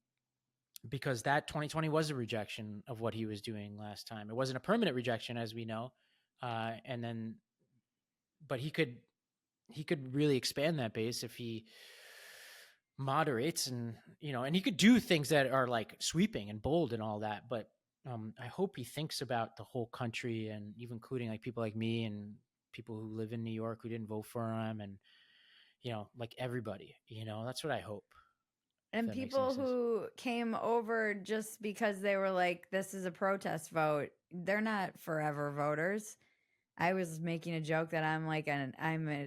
A: because that 2020 was a rejection of what he was doing last time. It wasn't a permanent rejection, as we know, and then, but he could really expand that base if he moderates, and he could do things that are like sweeping and bold and all that. But I hope he thinks about the whole country, and even including like people like me and people who live in New York who didn't vote for him, and like everybody. That's what I hope. If
B: and
A: that makes any
B: people
A: sense.
B: who came over just because they were like, this is a protest vote, they're not forever voters. I was making a joke that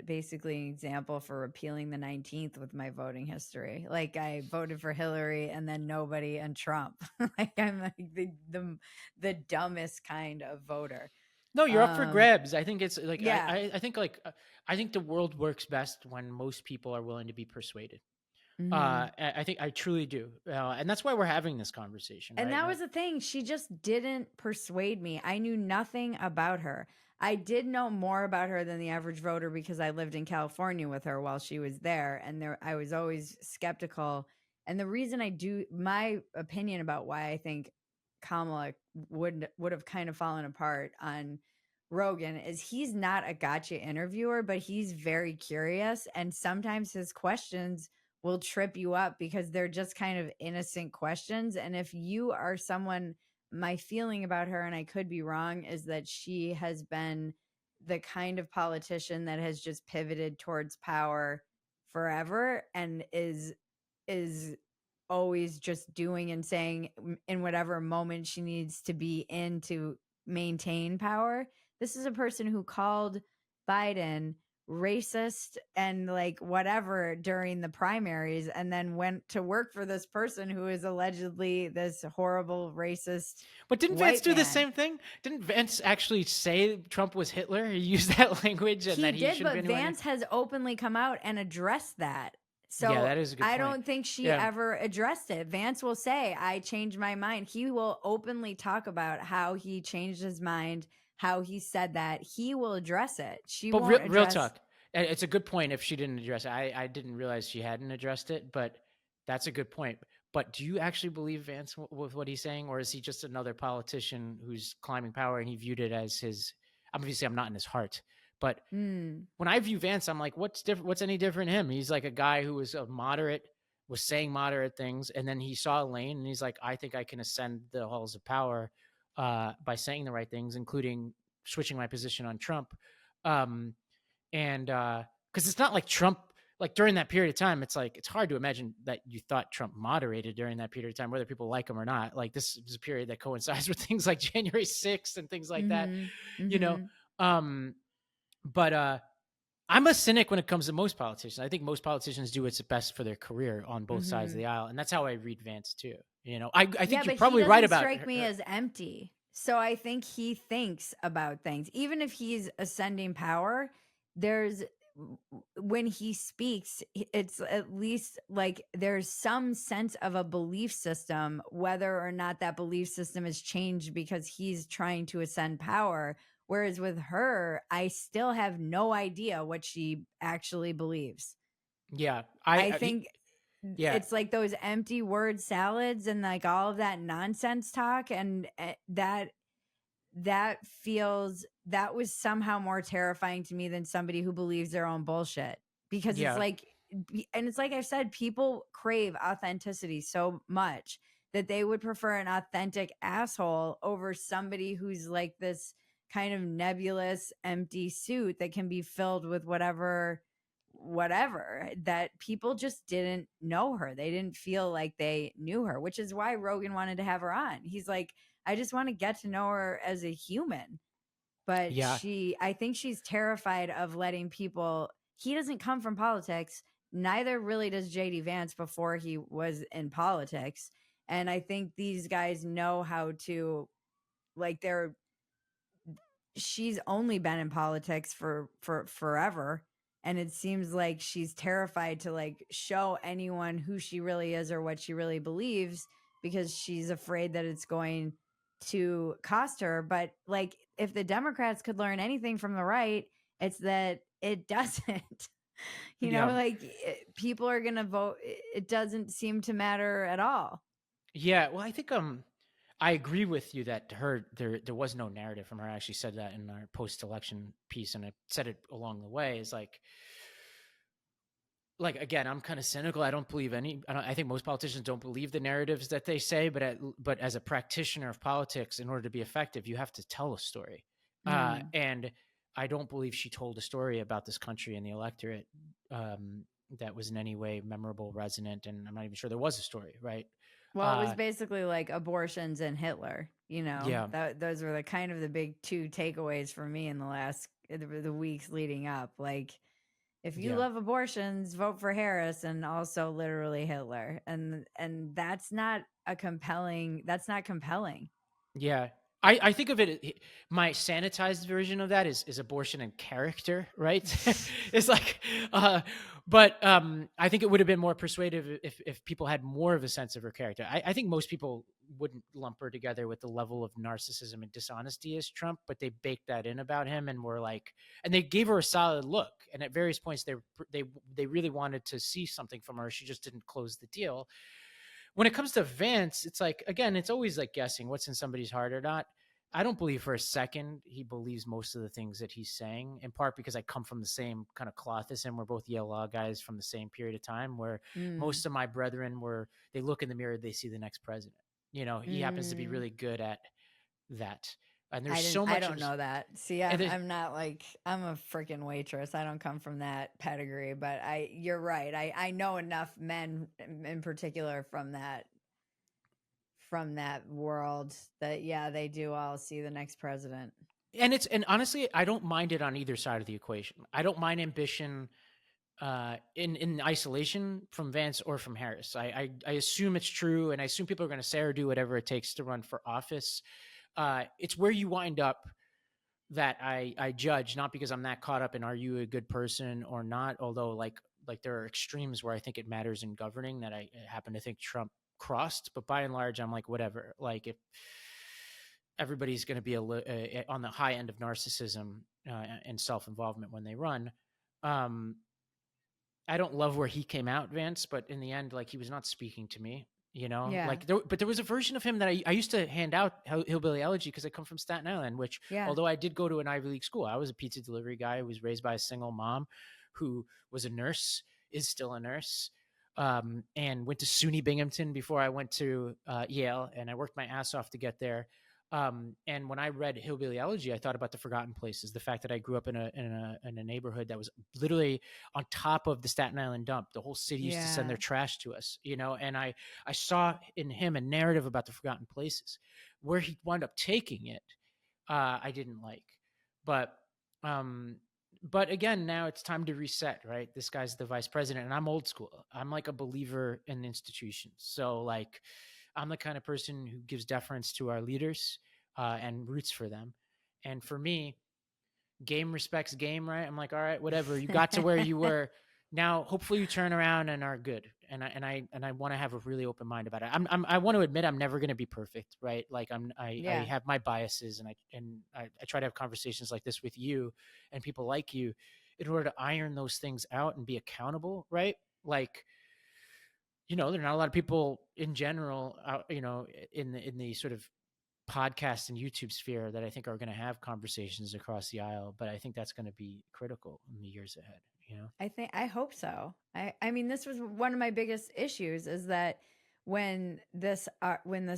B: basically an example for repealing the 19th with my voting history. Like I voted for Hillary and then nobody and Trump. Like I'm like the dumbest kind of voter.
A: No, you're up for
B: Um
A: grabs. I think it's like
B: yeah.
A: I think the world works best when most people are willing to be persuaded.
B: Mhm.
A: I think I truly do, and that's why we're having this conversation,
B: And
A: right?
B: that was the thing. She just didn't persuade me. I knew nothing about her. I did know more about her than the average voter because I lived in California with her while she was there. And I was always skeptical. And the reason my opinion about why I think Kamala would have kind of fallen apart on Rogan is he's not a gotcha interviewer, but he's very curious. And sometimes his questions will trip you up because they're just kind of innocent questions. And if you are someone, my feeling about her, and I could be wrong, is that she has been the kind of politician that has just pivoted towards power forever and is always just doing and saying in whatever moment she needs to be in to maintain power. This is a person who called Biden racist and like whatever during the primaries and then went to work for this person who is allegedly this horrible racist
A: But didn't Vance
B: white
A: do the
B: man.
A: same thing? Didn't Vance actually say Trump was Hitler? He used that language and
B: He
A: that he
B: did,
A: shouldn't be
B: but
A: anywhere near.
B: Vance has openly come out and addressed that.
A: Yeah,
B: So
A: that is a good
B: I
A: point.
B: don't think she
A: Yeah,
B: ever addressed it. Vance will say, I changed my mind. He will openly talk about how he changed his mind, how he said that. He will address it. She
A: but
B: won't
A: real
B: address.
A: talk. It's a good point if she didn't address it. I didn't realize she hadn't addressed it, but that's a good point. But do you actually believe Vance with what he's saying, or is he just another politician who's climbing power and he viewed it as his? Obviously, I'm not in his heart, but
B: Hmm.
A: when I view Vance, I'm like, what's different? What's any different in him? He's like a guy who was a moderate, was saying moderate things, and then he saw a lane, and he's like, I think I can ascend the halls of power by saying the right things, including switching my position on Trump. And because it's not like Trump like during that period of time, it's like, it's hard to imagine that you thought Trump moderated during that period of time, whether people like him or not. Like this is a period that coincides with things like January 6th and things like that,
B: Mm-hmm.
A: you know?
B: Mm-hmm.
A: But I'm a cynic when it comes to most politicians. I think most politicians do what's best for their career on both sides of
B: Mm-hmm.
A: the aisle. And that's how I read Vance too. I
B: Yeah,
A: think you're
B: but he
A: probably right
B: doesn't
A: about
B: strike me
A: her.
B: as empty. So I think he thinks about things. Even if he's ascending power, there's when he speaks, it's at least like there's some sense of a belief system, whether or not that belief system has changed because he's trying to ascend power. Whereas with her, I still have no idea what she actually believes.
A: Yeah.
B: I think
A: Yeah.
B: it's like those empty word salads and like all of that nonsense talk, and that was somehow more terrifying to me than somebody who believes their own bullshit, because it's
A: Yeah.
B: like, and it's like I've said, people crave authenticity so much that they would prefer an authentic asshole over somebody who's like this kind of nebulous empty suit that can be filled with whatever, that people just didn't know her. They didn't feel like they knew her, which is why Rogan wanted to have her on. He's like, I just want to get to know her as a human. But
A: Yeah.
B: I think she's terrified of letting people, he doesn't come from politics. Neither really does JD Vance before he was in politics. And I think these guys know how to, like, she's only been in politics for forever, and it seems like she's terrified to like show anyone who she really is or what she really believes, because she's afraid that it's going to cost her. But like, if the Democrats could learn anything from the right, it's that it doesn't.
A: Yeah.
B: Like, people are going to vote. It doesn't seem to matter at all.
A: Yeah. Well, I think I agree with you that there was no narrative from her. I actually said that in our post election piece, and I said it along the way. Is like again, I'm kind of cynical. I don't believe I think most politicians don't believe the narratives that they say. But as a practitioner of politics, in order to be effective, you have to tell a story.
B: Mm.
A: And I don't believe she told a story about this country and the electorate that was in any way memorable, resonant, and I'm not even sure there was a story. Right?
B: Well, it was
A: Uh,
B: basically like abortions and Hitler.
A: yeah,
B: That those were the kind of the big two takeaways for me in the last the weeks leading up. Like, if you
A: yeah.
B: love abortions, vote for Harris, and also literally Hitler. And that's not a compelling. That's not compelling.
A: Yeah. I think of it, my sanitized version of that is abortion and character, right? It's like, but I think it would have been more persuasive if people had more of a sense of her character. I think most people wouldn't lump her together with the level of narcissism and dishonesty as Trump, but they baked that in about him and were like, and they gave her a solid look. And at various points, they really wanted to see something from her. She just didn't close the deal. When it comes to Vance, it's like, again, it's always like guessing what's in somebody's heart or not. I don't believe for a second he believes most of the things that he's saying, in part because I come from the same kind of cloth as him. We're both Yale Law guys from the same period of time where
B: Mm,
A: most of my brethren they look in the mirror, they see the next president. He happens to be
B: mm.
A: really good at that. And there's so
B: I
A: much
B: don't
A: of,
B: know that. See,
A: and
B: I'm not like, I'm a freaking waitress. I don't come from that pedigree, but you're right. I know enough men in particular from that world that, yeah, they do all see the next president.
A: and honestly, I don't mind it on either side of the equation. I don't mind ambition in isolation from Vance or from Harris. I assume it's true, and I assume people are going to say or do whatever it takes to run for office. It's where you wind up that I judge, not because I'm that caught up in are you a good person or not. Although like there are extremes where I think it matters in governing that I happen to think Trump crossed. But by and large, I'm like whatever. Like if everybody's going to be on the high end of narcissism and self involvement when they run. Um, I don't love where he came out, Vance, but in the end, like he was not speaking to me,
B: Yeah.
A: like but there was a version of him that I used to hand out hillbilly elegy because I come from Staten Island, which
B: Yeah.
A: although I did go to an Ivy League school, I was a pizza delivery guy who was raised by a single mom who was a nurse, is still a nurse, and went to SUNY Binghamton before I went to Yale, and I worked my ass off to get there. And when I read Hillbilly Elegy, I thought about the forgotten places, the fact that I grew up in a neighborhood that was literally on top of the Staten Island dump. The whole city used to send their
B: Yeah.
A: trash to us, and I saw in him a narrative about the forgotten places. Where he wound up taking it, I didn't like. But um, but again, now it's time to reset, right? This guy's the vice president, and I'm old school. I'm like a believer in institutions. So like, I'm the kind of person who gives deference to our leaders and roots for them. And for me, game respects game, right? I'm like, all right, whatever. You got to where you were. Now, hopefully, you turn around and are good. And I want to have a really open mind about it. I want to admit I'm never going to be perfect, right? Like I
B: Yeah.
A: have my biases, and I try to have conversations like this with you and people like you in order to iron those things out and be accountable, right? Like, there are not a lot of people in general, in the sort of podcast and YouTube sphere that I think are going to have conversations across the aisle. But I think that's going to be critical in the years ahead.
B: I hope so. I mean, this was one of my biggest issues is that when this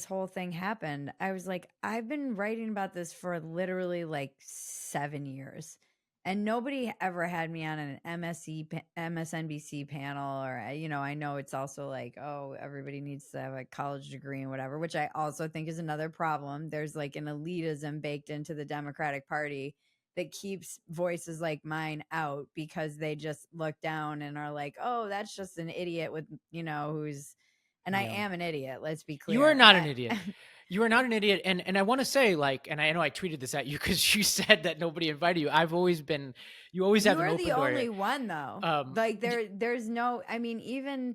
B: whole thing happened, I was like, I've been writing about this for literally like 7 years, and nobody ever had me on an MSNBC panel, or I know it's also like, oh, everybody needs to have a college degree and whatever, which I also think is another problem. There's like an elitism baked into the Democratic Party that keeps voices like mine out because they just look down and are like, oh, that's just an idiot with, who's, and I
A: Yeah.
B: am an idiot. Let's be clear.
A: You are not an idiot. You are not an idiot. And I want to say, like, and I know I tweeted this at you because you said that nobody invited you. You always have
B: You
A: an
B: are
A: open
B: the
A: door.
B: only one though. Like there's no, I mean, even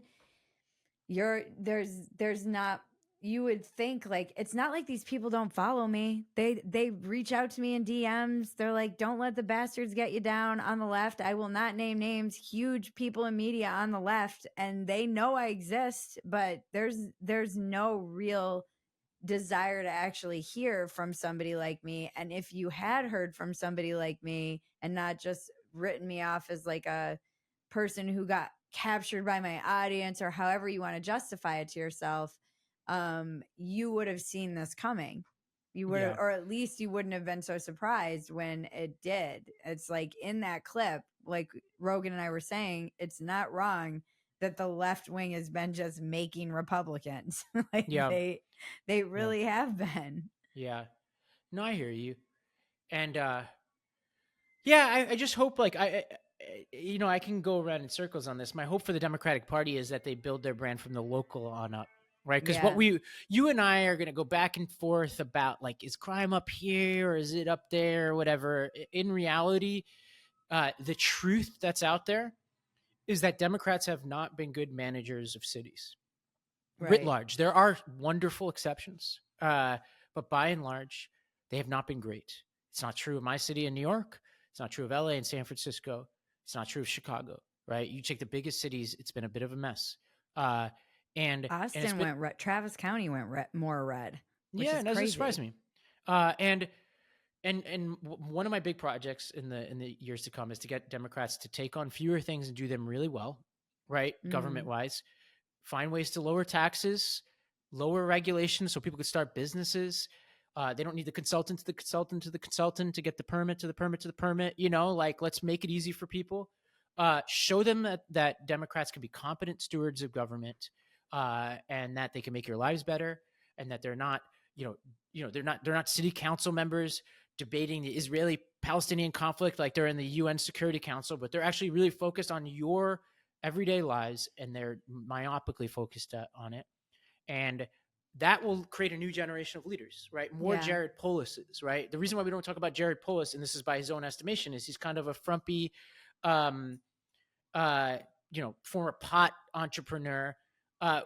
B: there's not, you would think like, it's not like these people don't follow me. They reach out to me in DMs. They're like, don't let the bastards get you down on the left. I will not name names, huge people in media on the left, and they know I exist, but there's no real desire to actually hear from somebody like me. And if you had heard from somebody like me and not just written me off as like a person who got captured by my audience, or however you want to justify it to yourself, you would have seen this coming. You would have, or at least you wouldn't have been so surprised when it did. It's like in that clip, like Rogan and I were saying, it's not wrong that the left wing has been just making Republicans. Like
A: Yeah.
B: they really have been.
A: Yeah. No, I hear you. And yeah, I just hope like I can go around in circles on this. My hope for the Democratic Party is that they build their brand from the local on up, right? Because you and I are going to go back and forth about like, is crime up here or is it up there or whatever. In reality, the truth that's out there is that Democrats have not been good managers of cities. Writ large. There are wonderful exceptions, but by and large, they have not been great. It's not true of my city in New York. It's not true of LA and San Francisco. It's not true of Chicago, right? You take the biggest cities, it's been a bit of a mess. And
B: Austin went red. Travis County went more red, which is
A: it doesn't
B: crazy.
A: surprise me. And one of my big projects in the years to come is to get Democrats to take on fewer things and do them really well, right? Government wise. Find ways to lower taxes, lower regulations so people could start businesses. They don't need the consultant to the consultant to the consultant to get the permit to the permit to the permit. Like let's make it easy for people. Show them that Democrats can be competent stewards of government, and that they can make your lives better, and that they're not, they're not city council members debating the Israeli-Palestinian conflict like they're in the UN Security Council, but they're actually really focused on your everyday lives, and they're myopically focused on it. And that will create a new generation of leaders, right? More Jared Polises, right? The reason why we don't talk about Jared Polis, and this is by his own estimation, is he's kind of a frumpy, former pot entrepreneur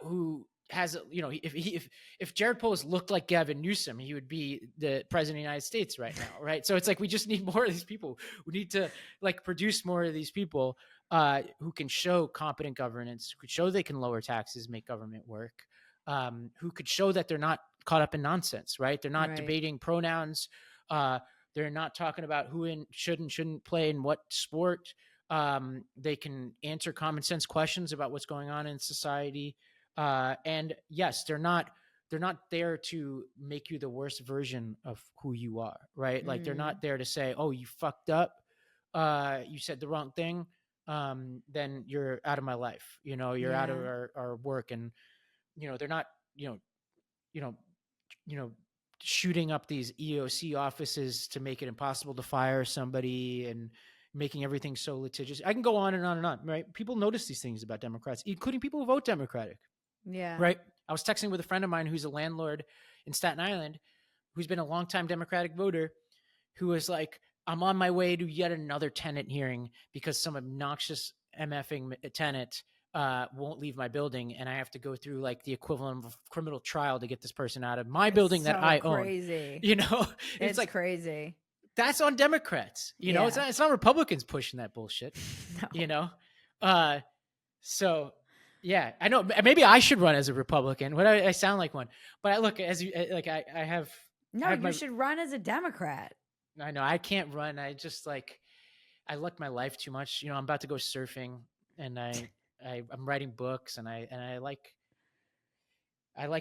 A: who has, if Jared Polis looked like Gavin Newsom, he would be the president of the United States right now, right? So it's like we just need more of these people. We need to like produce more of these people who can show competent governance, who could show they can lower taxes, make government work, who could show that they're not caught up in nonsense, right? They're not debating pronouns. They're not talking about who should and shouldn't play in what sport. They can answer common sense questions about what's going on in society. And yes, they're not they're not there to make you the worst version of who you are, right? Like they're not there to say, oh, you fucked up, you said the wrong thing, then you're out of my life, you're out of
B: Yeah.
A: our work. And they're not, you know you know you know shooting up these EOC offices to make it impossible to fire somebody and making everything so litigious. I can go on and on and on, right? People notice these things about Democrats, including people who vote Democratic,
B: Yeah.
A: right? I was texting with a friend of mine who's a landlord in Staten Island, who's been a longtime Democratic voter, who was like, I'm on my way to yet another tenant hearing because some obnoxious MFing tenant won't leave my building, and I have to go through like the equivalent of a criminal trial to get this person out of my
B: It's
A: building that
B: so
A: I own.
B: crazy.
A: It's like
B: crazy.
A: that's on Democrats.
B: Yeah.
A: It's not Republicans pushing that bullshit.
B: No.
A: So yeah, I know maybe I should run as a Republican. What I sound like one, but I look as you like I have.
B: No,
A: I have
B: you should run as a Democrat.
A: I know I can't run. I just like I like my life too much. I'm about to go surfing, and I'm writing books, and I like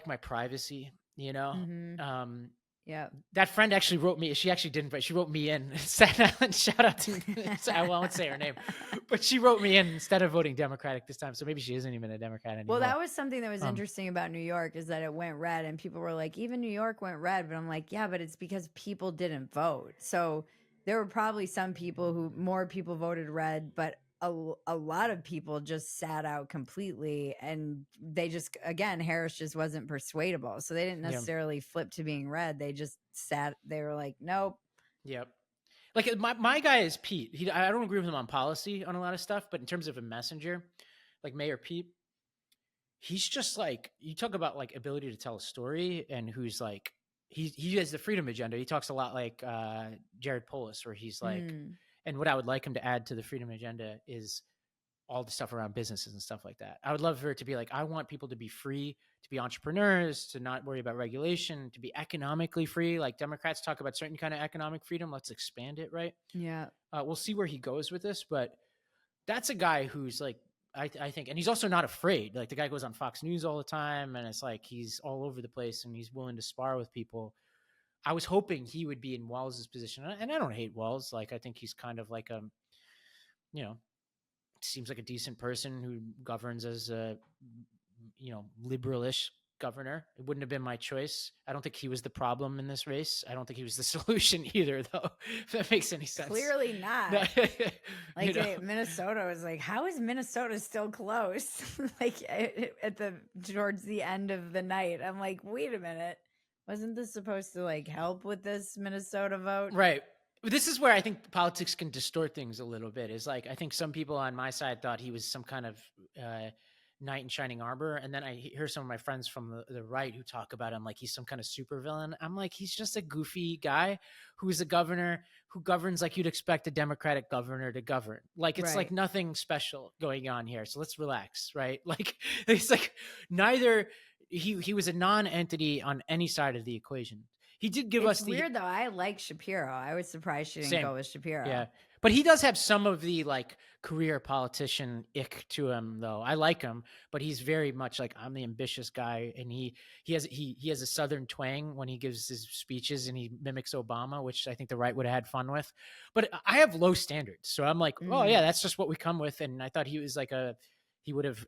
A: my privacy.
B: Yeah.
A: That friend actually wrote me. She actually didn't, but she wrote me in Staten Island. Shout out to I won't say her name, but she wrote me in instead of voting Democratic this time. So maybe she isn't even a Democrat anymore.
B: Well, that was something that was interesting about New York, is that it went red, and people were like, even New York went red. But I'm like, yeah, but it's because people didn't vote. So there were probably some people more people voted red, but a lot of people just sat out completely, and they just, again, Harris just wasn't persuadable. So they didn't necessarily flip to being red. They just sat, they were like, nope.
A: Yep. Like my guy is Pete. I don't agree with him on policy on a lot of stuff, but in terms of a messenger, like Mayor Pete, he's just like, you talk about like ability to tell a story, and who's like, he has the freedom agenda. He talks a lot like Jared Polis, where he's like, and what I would like him to add to the freedom agenda is all the stuff around businesses and stuff like that. I would love for it to be like, I want people to be free, to be entrepreneurs, to not worry about regulation, to be economically free. Like Democrats talk about certain kind of economic freedom. Let's expand it, right?
B: Yeah.
A: We'll see where he goes with this, but that's a guy who's like, I think, and he's also not afraid. Like the guy goes on Fox News all the time, and it's like he's all over the place, and he's willing to spar with people. I was hoping he would be in Walls's position, and I don't hate Walls. Like I think he's kind of like seems like a decent person who governs as a liberalish governor. It wouldn't have been my choice. I don't think he was the problem in this race. I don't think he was the solution either, though. If that makes any sense.
B: Clearly not. Like Minnesota was like, how is Minnesota still close? Like towards the end of the night, I'm like, wait a minute, wasn't this supposed to like help with this Minnesota vote?
A: Right. This is where I think politics can distort things a little bit. Is like, I think some people on my side thought he was some kind of knight in shining armor, and then I hear some of my friends from the right who talk about him like he's some kind of supervillain. I'm like, he's just a goofy guy who's a governor who governs like you'd expect a Democratic governor to govern. Like it's like nothing special going on here. So let's relax, right? Like it's like neither he was a non-entity on any side of the equation. He did give us the
B: weird though. I like Shapiro. I was surprised she didn't go with Shapiro.
A: Yeah. But he does have some of the like career politician ick to him though. I like him, but he's very much like, I'm the ambitious guy, and he has a Southern twang when he gives his speeches, and he mimics Obama, which I think the right would have had fun with. But I have low standards. So I'm like, oh yeah, that's just what we come with. And I thought he was like he would have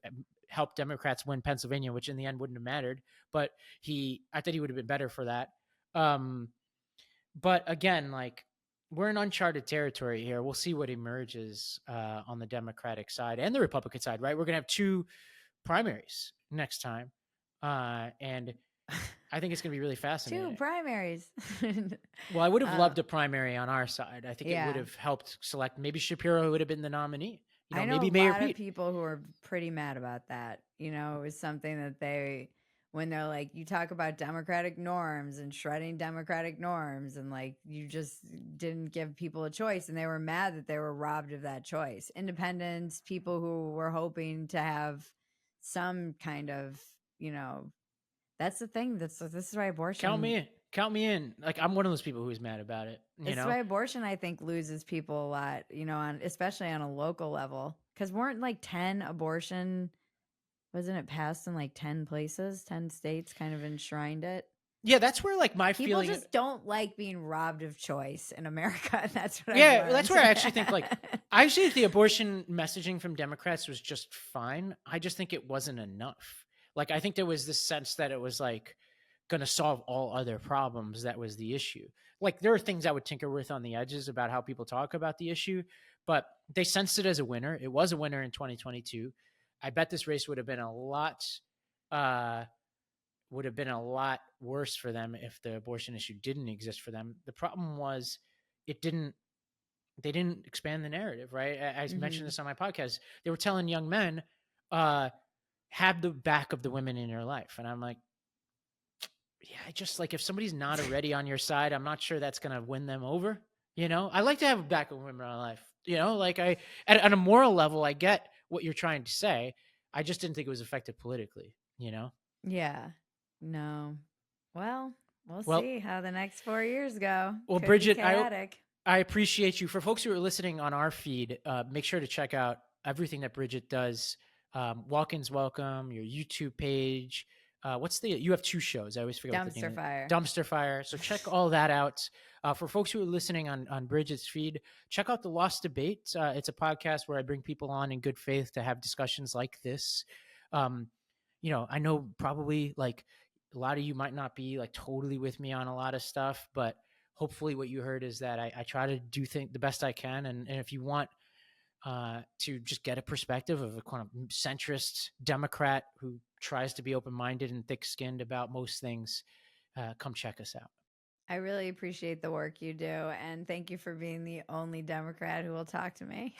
A: helped Democrats win Pennsylvania, which in the end wouldn't have mattered. But I thought he would have been better for that. But again, like we're in uncharted territory here. We'll see what emerges on the Democratic side and the Republican side, right? We're going to have 2 primaries next time. And I think it's going to be really fascinating.
B: 2 primaries.
A: Well, I would have loved a primary on our side. I think it would have helped select, maybe Shapiro would have been the nominee.
B: I know
A: maybe
B: a
A: Mayor
B: lot
A: Pete.
B: of people who are pretty mad about that. It was something that when they're like, you talk about democratic norms and shredding democratic norms, and like you just didn't give people a choice, and they were mad that they were robbed of that choice. Independents, people who were hoping to have some kind of, that's the thing. This is why abortion.
A: Count me in. Like I'm one of those people who's mad about it.
B: That's why abortion, I think, loses people a lot. Especially on a local level, because weren't like 10 abortion Wasn't it passed in like 10 places? 10 states kind of enshrined it.
A: Yeah, that's where like my
B: People
A: feeling.
B: just don't like being robbed of choice in America. That's what I've
A: Yeah,
B: learned.
A: that's where I actually think like I actually think the abortion messaging from Democrats was just fine. I just think it wasn't enough. Like I think there was this sense that it was like going to solve all other problems. That was the issue. Like there are things I would tinker with on the edges about how people talk about the issue, but they sensed it as a winner. It was a winner in 2022. I bet this race uh would have been a lot worse for them if the abortion issue didn't exist for them. The problem was it didn't they didn't expand the narrative, right? I mentioned
B: Mhm.
A: this on my podcast. They were telling young men, have the back of the women in your life. And I'm like, yeah, I just like if somebody's not already on your side, I'm not sure that's gonna win them over. I like to have a back of women in my life. Like at a moral level, I get what you're trying to say. I just didn't think it was effective politically.
B: Yeah. No. Well, we'll
A: Well,
B: see how the next 4 years go.
A: well,
B: Could be
A: Bridget,
B: chaotic.
A: I appreciate you. For folks who are listening on our feed, make sure to check out everything that Bridget does. Walk-ins Welcome, your YouTube page. You have 2 shows. I always forget what the name
B: Dumpster
A: is.
B: fire.
A: Dumpster Fire. So check all that out. For folks who are listening on Bridget's feed, check out The Lost Debate. It's a podcast where I bring people on in good faith to have discussions like this. Um, I know probably like a lot of you might not be like totally with me on a lot of stuff, but hopefully what you heard is that I try to do the best I can. And if you want to just get a perspective of a kind of centrist Democrat who tries to be open-minded and thick-skinned about most things, come check us out.
B: I really appreciate the work you do. And thank you for being the only Democrat who will talk to me.